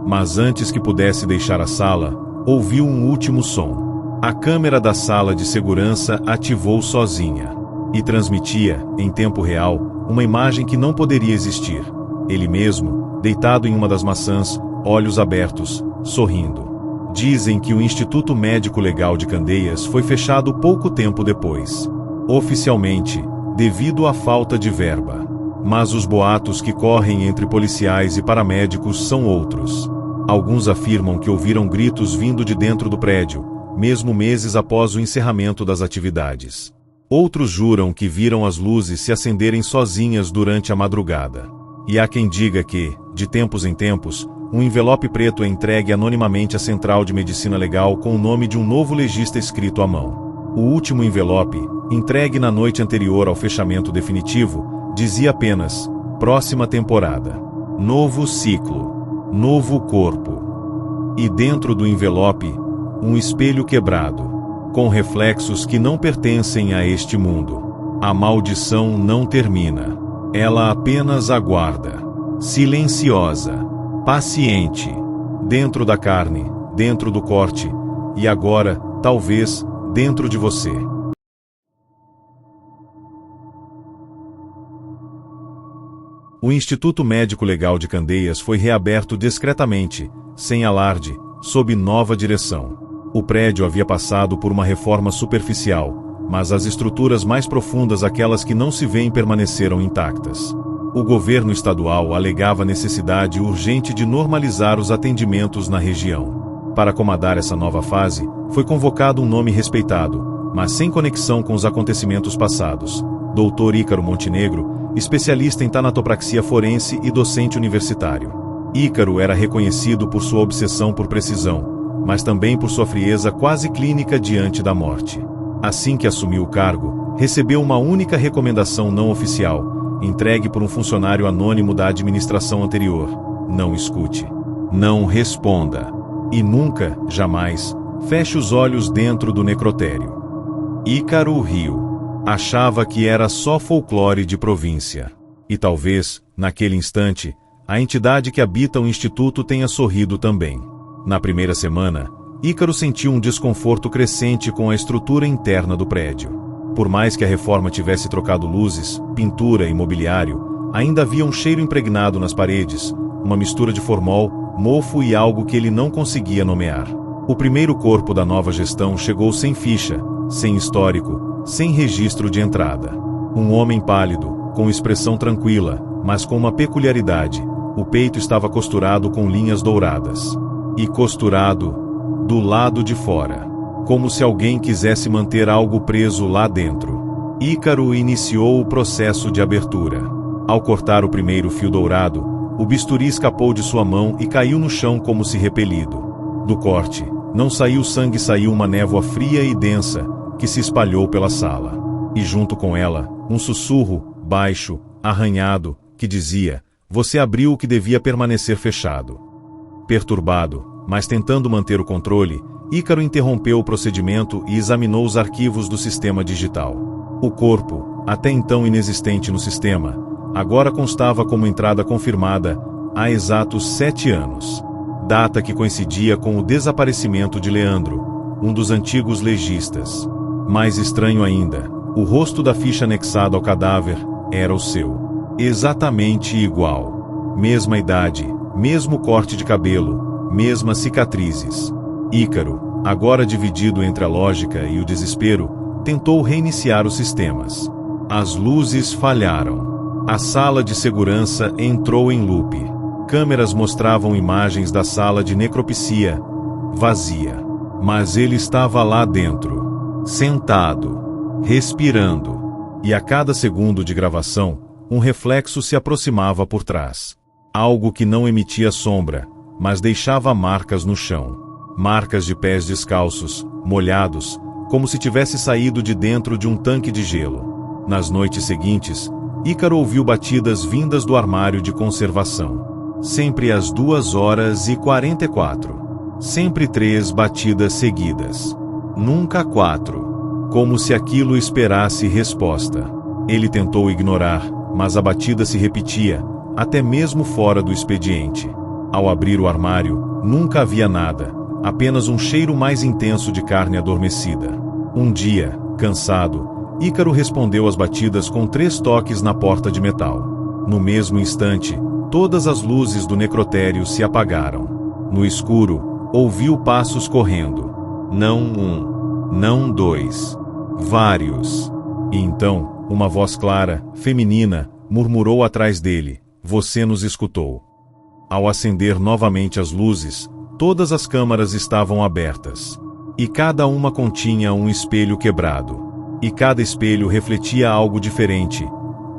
Mas antes que pudesse deixar a sala, ouviu um último som. A câmera da sala de segurança ativou sozinha. E transmitia, em tempo real, uma imagem que não poderia existir. Ele mesmo, deitado em uma das maçãs, olhos abertos, sorrindo. Dizem que o Instituto Médico Legal de Candeias foi fechado pouco tempo depois. Oficialmente, devido à falta de verba. Mas os boatos que correm entre policiais e paramédicos são outros. Alguns afirmam que ouviram gritos vindo de dentro do prédio, mesmo meses após o encerramento das atividades. Outros juram que viram as luzes se acenderem sozinhas durante a madrugada. E há quem diga que, de tempos em tempos, um envelope preto é entregue anonimamente à Central de Medicina Legal com o nome de um novo legista escrito à mão. O último envelope, entregue na noite anterior ao fechamento definitivo, dizia apenas: próxima temporada. Novo ciclo. Novo corpo. E dentro do envelope, um espelho quebrado, com reflexos que não pertencem a este mundo. A maldição não termina. Ela apenas aguarda. Silenciosa. Paciente. Dentro da carne, dentro do corte, e agora, talvez, dentro de você. O Instituto Médico Legal de Candeias foi reaberto discretamente, sem alarde, sob nova direção. O prédio havia passado por uma reforma superficial, mas as estruturas mais profundas, aquelas que não se veem, permaneceram intactas. O governo estadual alegava a necessidade urgente de normalizar os atendimentos na região. Para acomodar essa nova fase, foi convocado um nome respeitado, mas sem conexão com os acontecimentos passados: Dr. Ícaro Montenegro, especialista em tanatopraxia forense e docente universitário. Ícaro era reconhecido por sua obsessão por precisão, mas também por sua frieza quase clínica diante da morte. Assim que assumiu o cargo, recebeu uma única recomendação não oficial, entregue por um funcionário anônimo da administração anterior: não escute. Não responda. E nunca, jamais, feche os olhos dentro do necrotério. Ícaro riu. Achava que era só folclore de província. E talvez, naquele instante, a entidade que habita o instituto tenha sorrido também. Na primeira semana, Ícaro sentiu um desconforto crescente com a estrutura interna do prédio. Por mais que a reforma tivesse trocado luzes, pintura e mobiliário, ainda havia um cheiro impregnado nas paredes, uma mistura de formol, mofo e algo que ele não conseguia nomear. O primeiro corpo da nova gestão chegou sem ficha, sem histórico, sem registro de entrada. Um homem pálido, com expressão tranquila, mas com uma peculiaridade: o peito estava costurado com linhas douradas. E costurado do lado de fora, como se alguém quisesse manter algo preso lá dentro. Ícaro iniciou o processo de abertura. Ao cortar o primeiro fio dourado, o bisturi escapou de sua mão e caiu no chão como se repelido. Do corte, não saiu sangue, saiu uma névoa fria e densa, que se espalhou pela sala. E junto com ela, um sussurro, baixo, arranhado, que dizia: você abriu o que devia permanecer fechado. Perturbado, mas tentando manter o controle, Ícaro interrompeu o procedimento e examinou os arquivos do sistema digital. O corpo, até então inexistente no sistema, agora constava como entrada confirmada há exatos 7 anos. Data que coincidia com o desaparecimento de Leandro, um dos antigos legistas. Mais estranho ainda, o rosto da ficha anexada ao cadáver era o seu. Exatamente igual. Mesma idade, mesmo corte de cabelo, mesmas cicatrizes. Ícaro, agora dividido entre a lógica e o desespero, tentou reiniciar os sistemas. As luzes falharam. A sala de segurança entrou em loop. Câmeras mostravam imagens da sala de necropsia, vazia. Mas ele estava lá dentro, sentado, respirando. E a cada segundo de gravação, um reflexo se aproximava por trás. Algo que não emitia sombra, mas deixava marcas no chão. Marcas de pés descalços, molhados, como se tivesse saído de dentro de um tanque de gelo. Nas noites seguintes, Ícaro ouviu batidas vindas do armário de conservação. Sempre às 2h44. Sempre 3 batidas seguidas. Nunca 4. Como se aquilo esperasse resposta. Ele tentou ignorar, mas a batida se repetia, até mesmo fora do expediente. Ao abrir o armário, nunca havia nada, apenas um cheiro mais intenso de carne adormecida. Um dia, cansado, Ícaro respondeu às batidas com 3 toques na porta de metal. No mesmo instante, todas as luzes do necrotério se apagaram. No escuro, ouviu passos correndo. Não 1, não 2, vários. E então, uma voz clara, feminina, murmurou atrás dele: você nos escutou. Ao acender novamente as luzes, todas as câmaras estavam abertas. E cada uma continha um espelho quebrado. E cada espelho refletia algo diferente.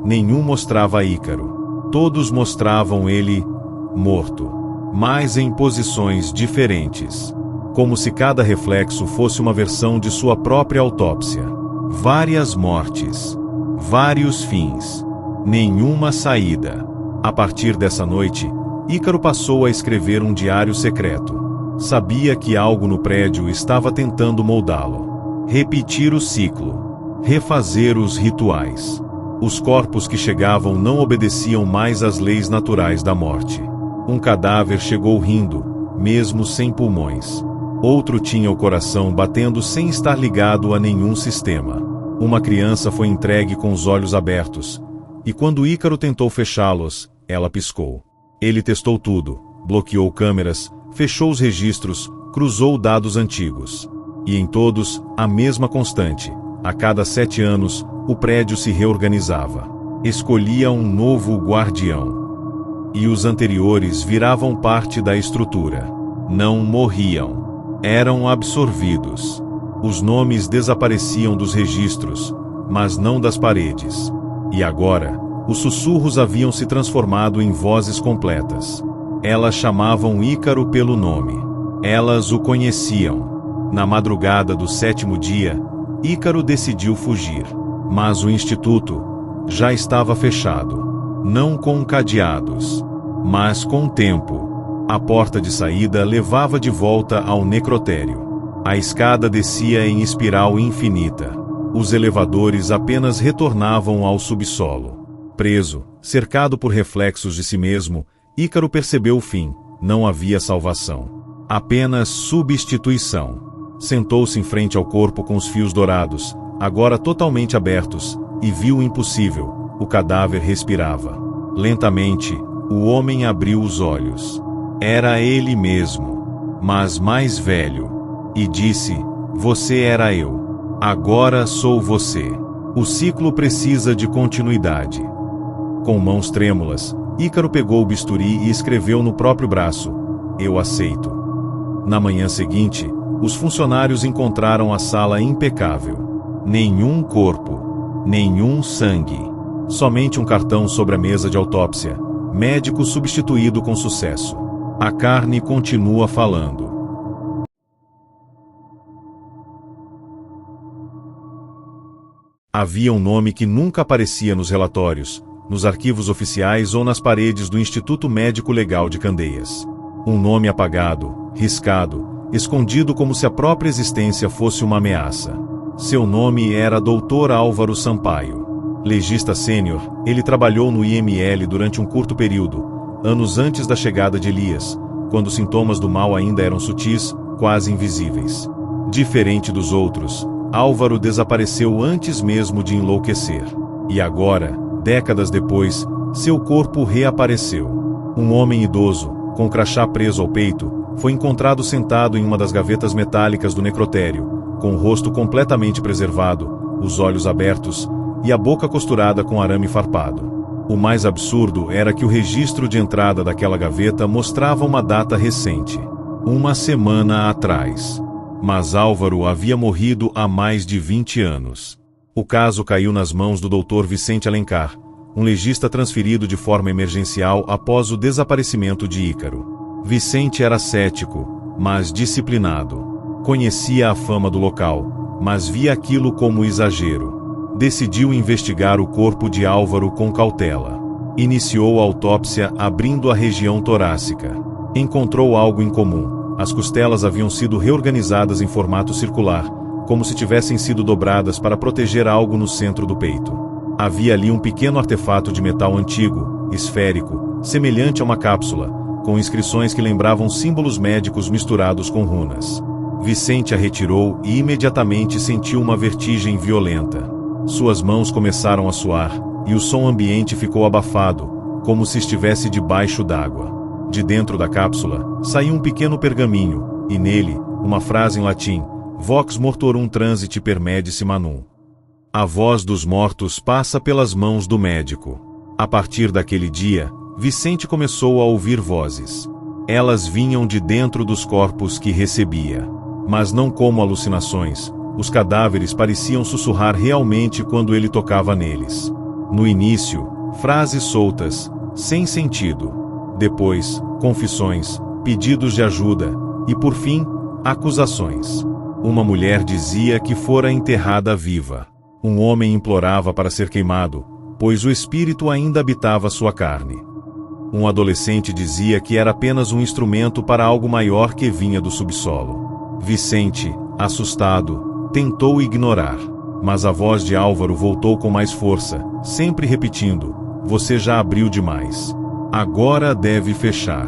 Nenhum mostrava Ícaro. Todos mostravam ele morto, mas em posições diferentes. Como se cada reflexo fosse uma versão de sua própria autópsia. Várias mortes. Vários fins. Nenhuma saída. A partir dessa noite, Ícaro passou a escrever um diário secreto. Sabia que algo no prédio estava tentando moldá-lo. Repetir o ciclo. Refazer os rituais. Os corpos que chegavam não obedeciam mais às leis naturais da morte. Um cadáver chegou rindo, mesmo sem pulmões. Outro tinha o coração batendo sem estar ligado a nenhum sistema. Uma criança foi entregue com os olhos abertos, e quando Ícaro tentou fechá-los, ela piscou. Ele testou tudo, bloqueou câmeras, fechou os registros, cruzou dados antigos. E em todos, a mesma constante. A cada 7 anos, o prédio se reorganizava. Escolhia um novo guardião. E os anteriores viravam parte da estrutura. Não morriam. Eram absorvidos. Os nomes desapareciam dos registros, mas não das paredes. E agora, os sussurros haviam se transformado em vozes completas. Elas chamavam Ícaro pelo nome. Elas o conheciam. Na madrugada do 7º dia, Ícaro decidiu fugir. Mas o instituto já estava fechado. Não com cadeados, mas com tempo. A porta de saída levava de volta ao necrotério. A escada descia em espiral infinita. Os elevadores apenas retornavam ao subsolo. Preso, cercado por reflexos de si mesmo, Ícaro percebeu o fim. Não havia salvação. Apenas substituição. Sentou-se em frente ao corpo com os fios dourados, agora totalmente abertos, e viu o impossível. O cadáver respirava. Lentamente, o homem abriu os olhos. Era ele mesmo, mas mais velho. E disse: você era eu. Agora sou você. O ciclo precisa de continuidade. Com mãos trêmulas, Ícaro pegou o bisturi e escreveu no próprio braço: eu aceito. Na manhã seguinte, os funcionários encontraram a sala impecável. Nenhum corpo, nenhum sangue, Somente um cartão sobre a mesa de autópsia. Médico substituído com sucesso. A carne continua falando. Havia um nome que nunca aparecia nos relatórios, nos arquivos oficiais ou nas paredes do Instituto Médico Legal de Candeias. Um nome apagado, riscado, escondido como se a própria existência fosse uma ameaça. Seu nome era Dr. Álvaro Sampaio. Legista sênior, ele trabalhou no IML durante um curto período, anos antes da chegada de Elias, quando os sintomas do mal ainda eram sutis, quase invisíveis. Diferente dos outros, Álvaro desapareceu antes mesmo de enlouquecer. E agora, décadas depois, seu corpo reapareceu. Um homem idoso, com o crachá preso ao peito, foi encontrado sentado em uma das gavetas metálicas do necrotério, com o rosto completamente preservado, os olhos abertos e a boca costurada com arame farpado. O mais absurdo era que o registro de entrada daquela gaveta mostrava uma data recente, 1 semana atrás. Mas Álvaro havia morrido há mais de 20 anos. O caso caiu nas mãos do Dr. Vicente Alencar, um legista transferido de forma emergencial após o desaparecimento de Ícaro. Vicente era cético, mas disciplinado. Conhecia a fama do local, mas via aquilo como exagero. Decidiu investigar o corpo de Álvaro com cautela. Iniciou a autópsia abrindo a região torácica. Encontrou algo incomum. As costelas haviam sido reorganizadas em formato circular, como se tivessem sido dobradas para proteger algo no centro do peito. Havia ali um pequeno artefato de metal antigo, esférico, semelhante a uma cápsula, com inscrições que lembravam símbolos médicos misturados com runas. Vicente a retirou e imediatamente sentiu uma vertigem violenta. Suas mãos começaram a suar, e o som ambiente ficou abafado, como se estivesse debaixo d'água. De dentro da cápsula, saiu um pequeno pergaminho, e nele, uma frase em latim, Vox mortorum transit per medici manum. A voz dos mortos passa pelas mãos do médico. A partir daquele dia, Vicente começou a ouvir vozes. Elas vinham de dentro dos corpos que recebia. Mas não como alucinações, os cadáveres pareciam sussurrar realmente quando ele tocava neles. No início, frases soltas, sem sentido. Depois, confissões, pedidos de ajuda, e por fim, acusações. Uma mulher dizia que fora enterrada viva. Um homem implorava para ser queimado, pois o espírito ainda habitava sua carne. Um adolescente dizia que era apenas um instrumento para algo maior que vinha do subsolo. Vicente, assustado, tentou ignorar, mas a voz de Álvaro voltou com mais força, sempre repetindo: "Você já abriu demais. Agora deve fechar."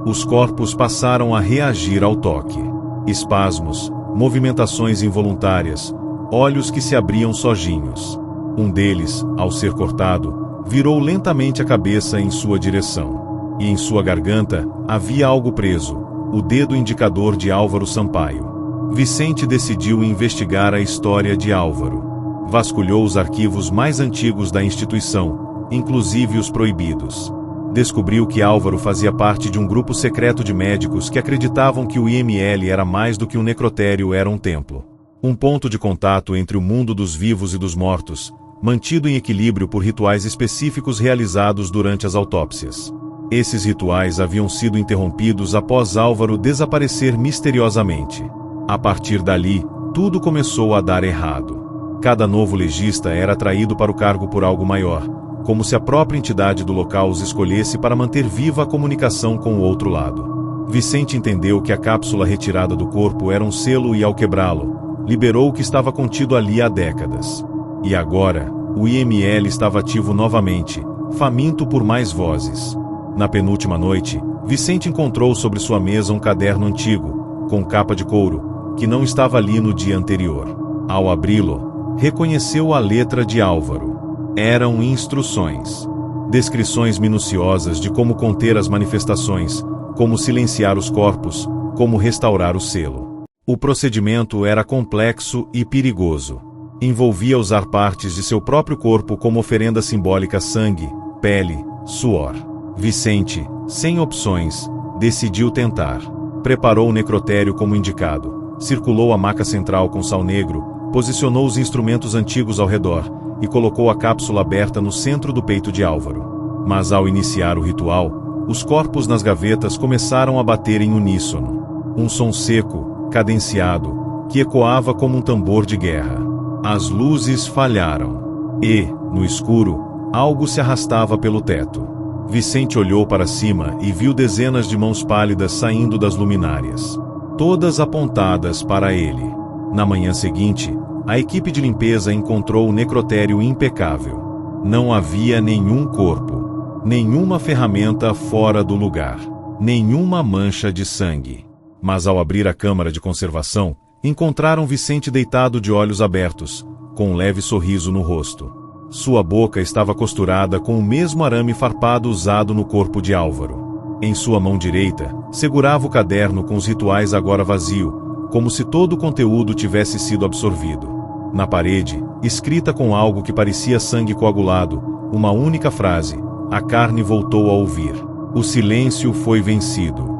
Os corpos passaram a reagir ao toque. Espasmos, movimentações involuntárias, olhos que se abriam sozinhos. Um deles, ao ser cortado, virou lentamente a cabeça em sua direção. E em sua garganta havia algo preso, o dedo indicador de Álvaro Sampaio. Vicente decidiu investigar a história de Álvaro. Vasculhou os arquivos mais antigos da instituição, inclusive os proibidos. Descobriu que Álvaro fazia parte de um grupo secreto de médicos que acreditavam que o IML era mais do que um necrotério era um templo. Um ponto de contato entre o mundo dos vivos e dos mortos, mantido em equilíbrio por rituais específicos realizados durante as autópsias. Esses rituais haviam sido interrompidos após Álvaro desaparecer misteriosamente. A partir dali, tudo começou a dar errado. Cada novo legista era atraído para o cargo por algo maior, como se a própria entidade do local os escolhesse para manter viva a comunicação com o outro lado. Vicente entendeu que a cápsula retirada do corpo era um selo e, ao quebrá-lo, liberou o que estava contido ali há décadas. E agora, o IML estava ativo novamente, faminto por mais vozes. Na penúltima noite, Vicente encontrou sobre sua mesa um caderno antigo, com capa de couro, que não estava ali no dia anterior. Ao abri-lo, reconheceu a letra de Álvaro. Eram instruções. Descrições minuciosas de como conter as manifestações, como silenciar os corpos, como restaurar o selo. O procedimento era complexo e perigoso. Envolvia usar partes de seu próprio corpo como oferenda simbólica: sangue, pele, suor. Vicente, sem opções, decidiu tentar. Preparou o necrotério como indicado, circulou a maca central com sal negro, posicionou os instrumentos antigos ao redor, e colocou a cápsula aberta no centro do peito de Álvaro. Mas ao iniciar o ritual, os corpos nas gavetas começaram a bater em uníssono. Um som seco, cadenciado, que ecoava como um tambor de guerra. As luzes falharam. E, no escuro, algo se arrastava pelo teto. Vicente olhou para cima e viu dezenas de mãos pálidas saindo das luminárias. Todas apontadas para ele. Na manhã seguinte, a equipe de limpeza encontrou o necrotério impecável. Não havia nenhum corpo, nenhuma ferramenta fora do lugar, nenhuma mancha de sangue. Mas ao abrir a câmara de conservação, encontraram Vicente deitado de olhos abertos, com um leve sorriso no rosto. Sua boca estava costurada com o mesmo arame farpado usado no corpo de Álvaro. Em sua mão direita, segurava o caderno com os rituais agora vazio, como se todo o conteúdo tivesse sido absorvido. Na parede, escrita com algo que parecia sangue coagulado, uma única frase: a carne voltou a ouvir. O silêncio foi vencido.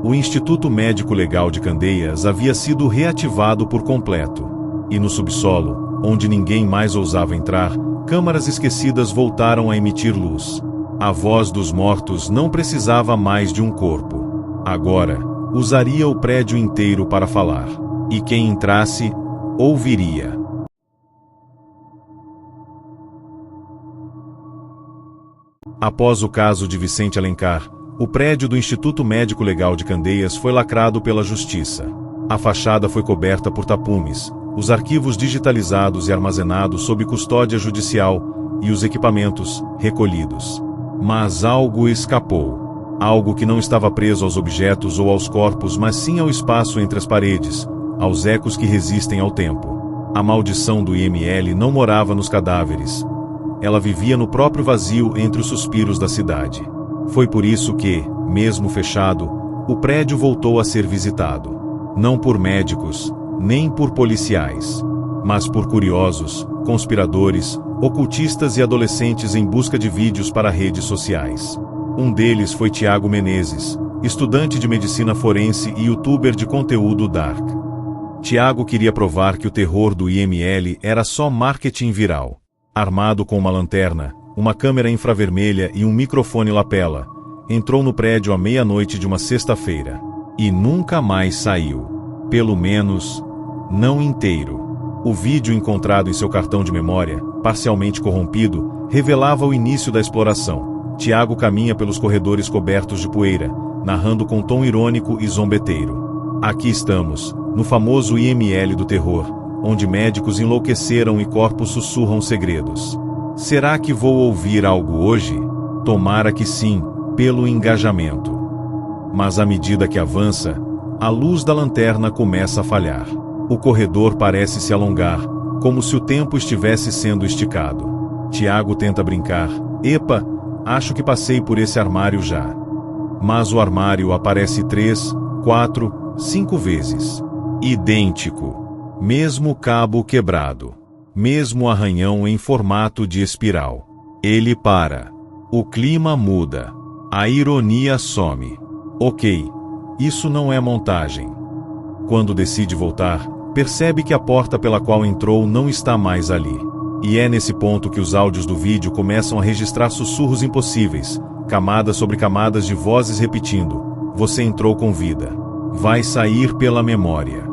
O Instituto Médico Legal de Candeias havia sido reativado por completo. E no subsolo, onde ninguém mais ousava entrar, câmaras esquecidas voltaram a emitir luz. A voz dos mortos não precisava mais de um corpo. Agora, usaria o prédio inteiro para falar. E quem entrasse, ouviria. Após o caso de Vicente Alencar, o prédio do Instituto Médico Legal de Candeias foi lacrado pela Justiça. A fachada foi coberta por tapumes, os arquivos digitalizados e armazenados sob custódia judicial e os equipamentos recolhidos. Mas algo escapou. Algo que não estava preso aos objetos ou aos corpos, mas sim ao espaço entre as paredes, aos ecos que resistem ao tempo. A maldição do IML não morava nos cadáveres. Ela vivia no próprio vazio entre os suspiros da cidade. Foi por isso que, mesmo fechado, o prédio voltou a ser visitado. Não por médicos, nem por policiais, mas por curiosos, conspiradores, ocultistas e adolescentes em busca de vídeos para redes sociais. Um deles foi Tiago Menezes, estudante de medicina forense e youtuber de conteúdo dark. Tiago queria provar que o terror do IML era só marketing viral. Armado com uma lanterna, uma câmera infravermelha e um microfone lapela, entrou no prédio à meia-noite de uma sexta-feira. E nunca mais saiu. Pelo menos, não inteiro. O vídeo encontrado em seu cartão de memória, parcialmente corrompido, revelava o início da exploração. Tiago caminha pelos corredores cobertos de poeira, narrando com tom irônico e zombeteiro. Aqui estamos, no famoso IML do terror, onde médicos enlouqueceram e corpos sussurram segredos. Será que vou ouvir algo hoje? Tomara que sim, pelo engajamento. Mas à medida que avança, a luz da lanterna começa a falhar. O corredor parece se alongar, como se o tempo estivesse sendo esticado. Tiago tenta brincar. Epa, acho que passei por esse armário já. Mas o armário aparece 3, 4, 5 vezes. Idêntico. Mesmo cabo quebrado. Mesmo arranhão em formato de espiral. Ele para. O clima muda. A ironia some. Ok, isso não é montagem. Quando decide voltar, percebe que a porta pela qual entrou não está mais ali. E é nesse ponto que os áudios do vídeo começam a registrar sussurros impossíveis, camadas sobre camadas de vozes repetindo: você entrou com vida. Vai sair pela memória.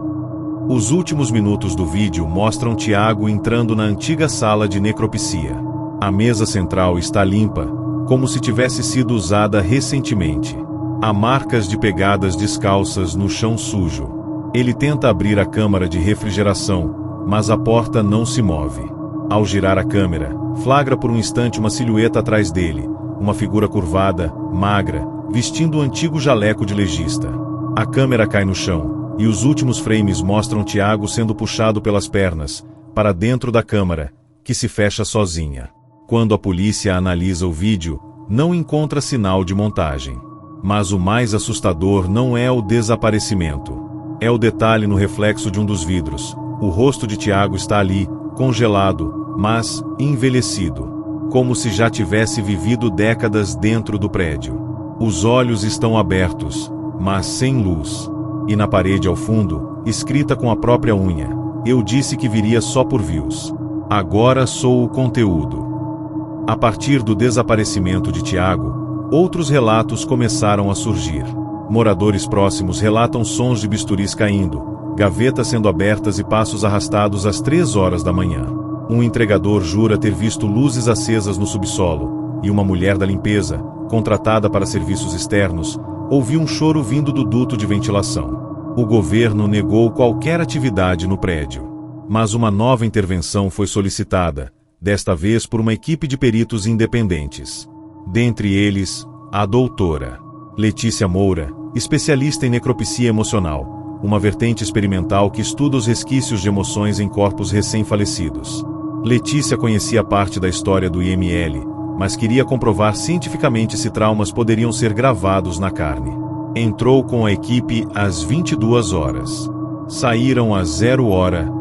Os últimos minutos do vídeo mostram Tiago entrando na antiga sala de necropsia. A mesa central está limpa, como se tivesse sido usada recentemente. Há marcas de pegadas descalças no chão sujo. Ele tenta abrir a câmara de refrigeração, mas a porta não se move. Ao girar a câmera, flagra por um instante uma silhueta atrás dele, uma figura curvada, magra, vestindo o antigo jaleco de legista. A câmera cai no chão, e os últimos frames mostram Tiago sendo puxado pelas pernas, para dentro da câmara, que se fecha sozinha. Quando a polícia analisa o vídeo, não encontra sinal de montagem. Mas o mais assustador não é o desaparecimento. É o detalhe no reflexo de um dos vidros. O rosto de Tiago está ali, congelado, mas envelhecido. Como se já tivesse vivido décadas dentro do prédio. Os olhos estão abertos, mas sem luz. E na parede ao fundo, escrita com a própria unha: eu disse que viria só por views. Agora sou o conteúdo. A partir do desaparecimento de Tiago, outros relatos começaram a surgir. Moradores próximos relatam sons de bisturis caindo, gavetas sendo abertas e passos arrastados às 3 horas da manhã. Um entregador jura ter visto luzes acesas no subsolo, e uma mulher da limpeza, contratada para serviços externos, ouviu um choro vindo do duto de ventilação. O governo negou qualquer atividade no prédio. Mas uma nova intervenção foi solicitada, desta vez por uma equipe de peritos independentes. Dentre eles, a doutora Letícia Moura, especialista em necropsia emocional, uma vertente experimental que estuda os resquícios de emoções em corpos recém-falecidos. Letícia conhecia parte da história do IML, mas queria comprovar cientificamente se traumas poderiam ser gravados na carne. Entrou com a equipe às 22 horas. Saíram às 0 hora,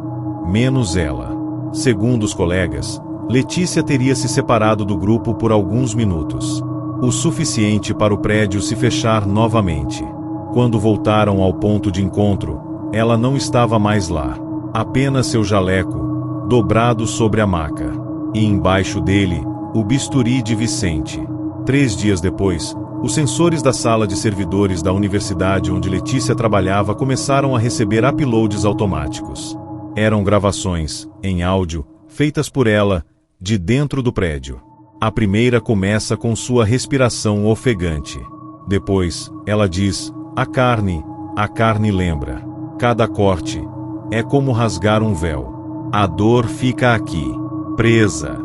menos ela. Segundo os colegas, Letícia teria se separado do grupo por alguns minutos. O suficiente para o prédio se fechar novamente. Quando voltaram ao ponto de encontro, ela não estava mais lá. Apenas seu jaleco, dobrado sobre a maca. E embaixo dele, o bisturi de Vicente. 3 dias depois, os sensores da sala de servidores da universidade onde Letícia trabalhava começaram a receber uploads automáticos. Eram gravações, em áudio, feitas por ela, de dentro do prédio. A primeira começa com sua respiração ofegante. Depois, ela diz, a carne lembra. Cada corte é como rasgar um véu. A dor fica aqui, presa.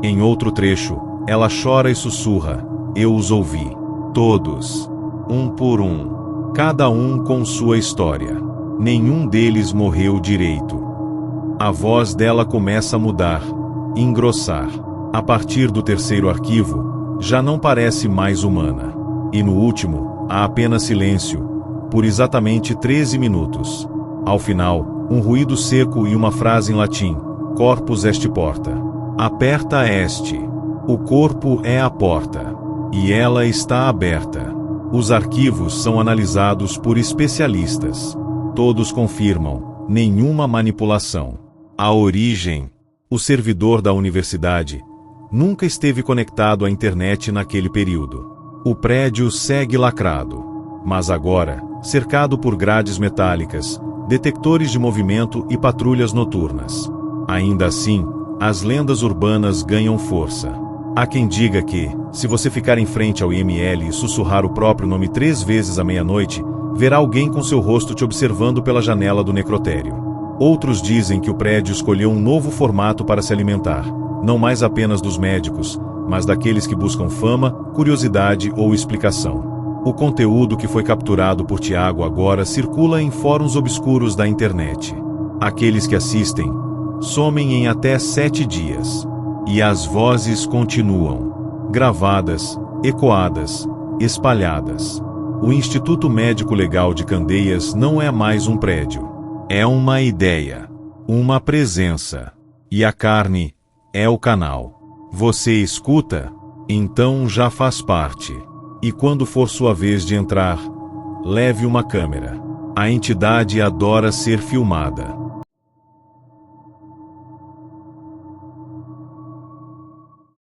Em outro trecho, ela chora e sussurra, eu os ouvi. Todos, um por um. Cada um com sua história. Nenhum deles morreu direito. A voz dela começa a mudar, engrossar. A partir do terceiro arquivo, já não parece mais humana. E no último, há apenas silêncio, por exatamente 13 minutos. Ao final, um ruído seco e uma frase em latim, corpus est porta. Aperta este. O corpo é a porta. E ela está aberta. Os arquivos são analisados por especialistas. Todos confirmam, nenhuma manipulação. A origem. O servidor da universidade nunca esteve conectado à internet naquele período. O prédio segue lacrado. Mas agora, cercado por grades metálicas, detectores de movimento e patrulhas noturnas. Ainda assim, as lendas urbanas ganham força. Há quem diga que, se você ficar em frente ao IML e sussurrar o próprio nome 3 vezes à meia-noite, verá alguém com seu rosto te observando pela janela do necrotério. Outros dizem que o prédio escolheu um novo formato para se alimentar, não mais apenas dos médicos, mas daqueles que buscam fama, curiosidade ou explicação. O conteúdo que foi capturado por Tiago agora circula em fóruns obscuros da internet. Aqueles que assistem somem em até 7 dias. E as vozes continuam, gravadas, ecoadas, espalhadas. O Instituto Médico Legal de Candeias não é mais um prédio. É uma ideia, uma presença. E a carne é o canal. Você escuta? Então já faz parte. E quando for sua vez de entrar, leve uma câmera. A entidade adora ser filmada.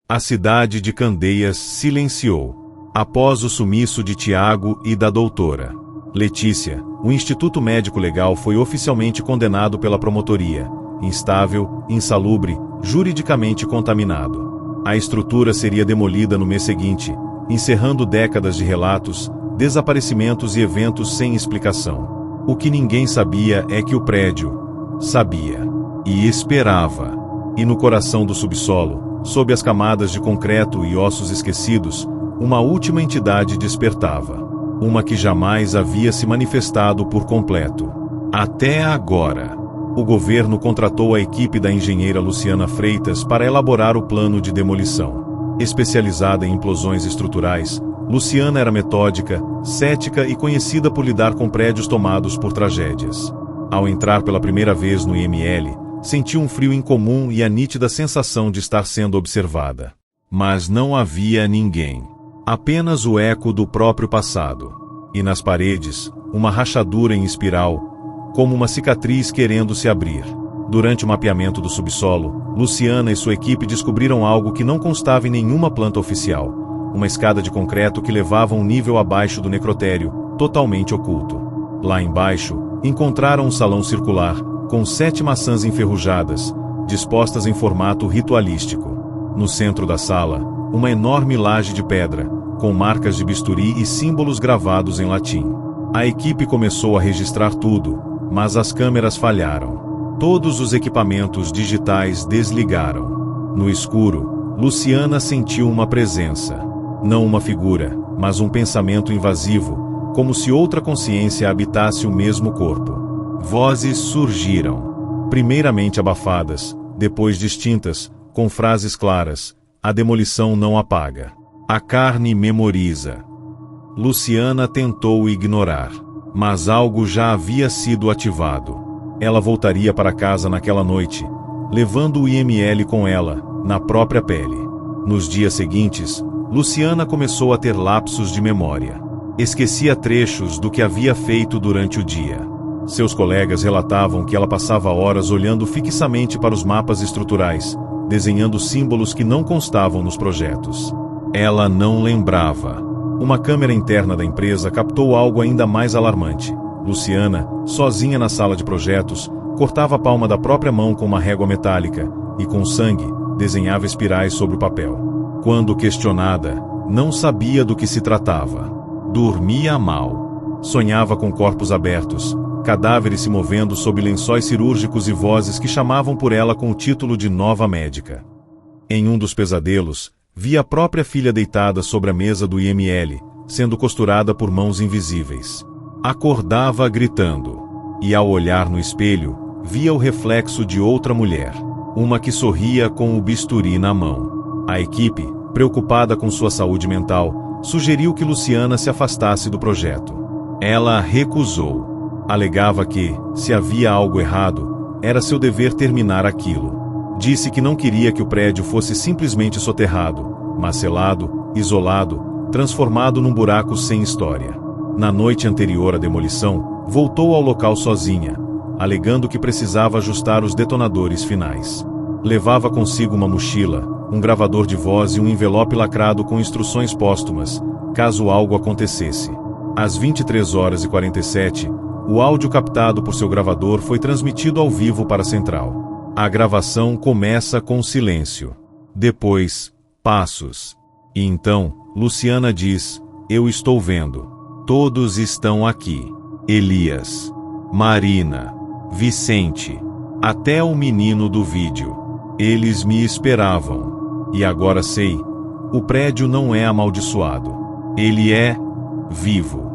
A cidade de Candeias silenciou. Após o sumiço de Tiago e da doutora Letícia, o Instituto Médico Legal foi oficialmente condenado pela promotoria, instável, insalubre, juridicamente contaminado. A estrutura seria demolida no mês seguinte, encerrando décadas de relatos, desaparecimentos e eventos sem explicação. O que ninguém sabia é que o prédio sabia e esperava. E no coração do subsolo, sob as camadas de concreto e ossos esquecidos, uma última entidade despertava. Uma que jamais havia se manifestado por completo. Até agora. O governo contratou a equipe da engenheira Luciana Freitas para elaborar o plano de demolição. Especializada em implosões estruturais, Luciana era metódica, cética e conhecida por lidar com prédios tomados por tragédias. Ao entrar pela primeira vez no IML, sentiu um frio incomum e a nítida sensação de estar sendo observada. Mas não havia ninguém. Apenas o eco do próprio passado. E nas paredes, uma rachadura em espiral, como uma cicatriz querendo se abrir. Durante o mapeamento do subsolo, Luciana e sua equipe descobriram algo que não constava em nenhuma planta oficial: uma escada de concreto que levava um nível abaixo do necrotério, totalmente oculto. Lá embaixo, encontraram um salão circular, com 7 maçãs enferrujadas, dispostas em formato ritualístico. No centro da sala, uma enorme laje de pedra, com marcas de bisturi e símbolos gravados em latim. A equipe começou a registrar tudo, mas as câmeras falharam. Todos os equipamentos digitais desligaram. No escuro, Luciana sentiu uma presença. Não uma figura, mas um pensamento invasivo, como se outra consciência habitasse o mesmo corpo. Vozes surgiram. Primeiramente abafadas, depois distintas, com frases claras: a demolição não apaga. A carne memoriza. Luciana tentou ignorar, mas algo já havia sido ativado. Ela voltaria para casa naquela noite, levando o IML com ela, na própria pele. Nos dias seguintes, Luciana começou a ter lapsos de memória. Esquecia trechos do que havia feito durante o dia. Seus colegas relatavam que ela passava horas olhando fixamente para os mapas estruturais, desenhando símbolos que não constavam nos projetos. Ela não lembrava. Uma câmera interna da empresa captou algo ainda mais alarmante. Luciana, sozinha na sala de projetos, cortava a palma da própria mão com uma régua metálica e, com sangue, desenhava espirais sobre o papel. Quando questionada, não sabia do que se tratava. Dormia mal. Sonhava com corpos abertos, cadáveres se movendo sob lençóis cirúrgicos e vozes que chamavam por ela com o título de nova médica. Em um dos pesadelos, via a própria filha deitada sobre a mesa do IML, sendo costurada por mãos invisíveis. Acordava gritando, e ao olhar no espelho, via o reflexo de outra mulher, uma que sorria com o bisturi na mão. A equipe, preocupada com sua saúde mental, sugeriu que Luciana se afastasse do projeto. Ela recusou. Alegava que, se havia algo errado, era seu dever terminar aquilo. Disse que não queria que o prédio fosse simplesmente soterrado, mas selado, isolado, transformado num buraco sem história. Na noite anterior à demolição, voltou ao local sozinha, alegando que precisava ajustar os detonadores finais. Levava consigo uma mochila, um gravador de voz e um envelope lacrado com instruções póstumas, caso algo acontecesse. Às 23h47, o áudio captado por seu gravador foi transmitido ao vivo para a central. A gravação começa com silêncio. Depois, passos. E então, Luciana diz: "Eu estou vendo. Todos estão aqui. Elias, Marina, Vicente, até o menino do vídeo. Eles me esperavam. E agora sei, o prédio não é amaldiçoado. Ele é vivo."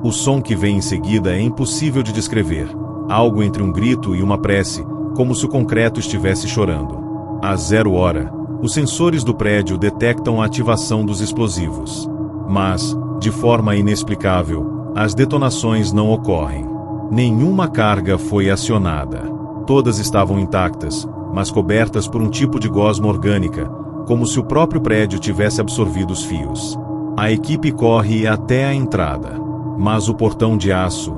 O som que vem em seguida é impossível de descrever. Algo entre um grito e uma prece, como se o concreto estivesse chorando. Às 0h, os sensores do prédio detectam a ativação dos explosivos. Mas, de forma inexplicável, as detonações não ocorrem. Nenhuma carga foi acionada. Todas estavam intactas, mas cobertas por um tipo de gosma orgânica, como se o próprio prédio tivesse absorvido os fios. A equipe corre até a entrada, mas o portão de aço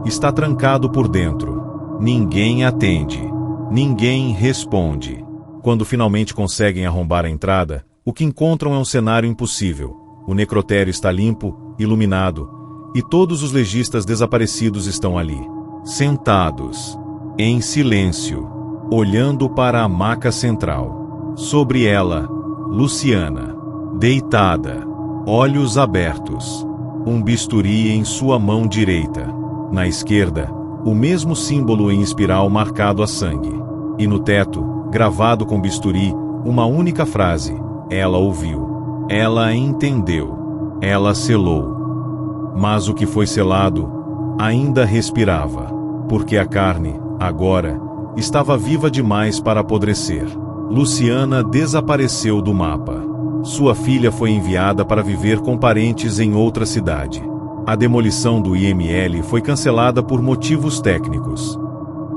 está trancado por dentro. Ninguém atende. Ninguém responde. Quando finalmente conseguem arrombar a entrada, o que encontram é um cenário impossível. O necrotério está limpo, iluminado, e todos os legistas desaparecidos estão ali, sentados, em silêncio, olhando para a maca central. Sobre ela, Luciana, deitada, olhos abertos, um bisturi em sua mão direita. Na esquerda, o mesmo símbolo em espiral marcado a sangue. E no teto, gravado com bisturi, uma única frase: ela ouviu. Ela entendeu. Ela selou. Mas o que foi selado ainda respirava, porque a carne, agora, estava viva demais para apodrecer. Luciana desapareceu do mapa. Sua filha foi enviada para viver com parentes em outra cidade. A demolição do IML foi cancelada por motivos técnicos.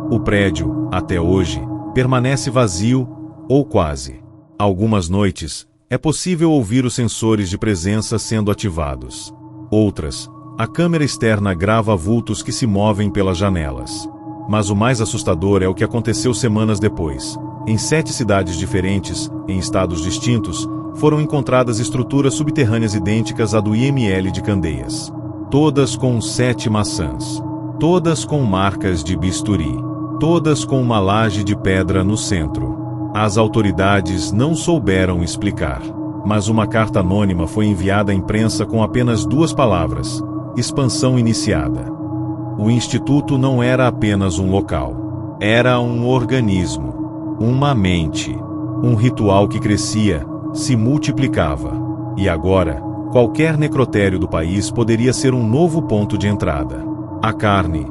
O prédio, até hoje, permanece vazio, ou quase. Algumas noites, é possível ouvir os sensores de presença sendo ativados. Outras, a câmera externa grava vultos que se movem pelas janelas. Mas o mais assustador é o que aconteceu semanas depois. Em 7 cidades diferentes, em estados distintos, foram encontradas estruturas subterrâneas idênticas à do IML de Candeias. Todas com 7 maçãs. Todas com marcas de bisturi. Todas com uma laje de pedra no centro. As autoridades não souberam explicar. Mas uma carta anônima foi enviada à imprensa com apenas 2 palavras: expansão iniciada. O instituto não era apenas um local. Era um organismo. Uma mente. Um ritual que crescia, se multiplicava. E agora, qualquer necrotério do país poderia ser um novo ponto de entrada. A carne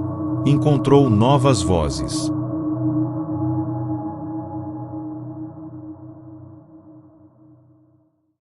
encontrou novas vozes.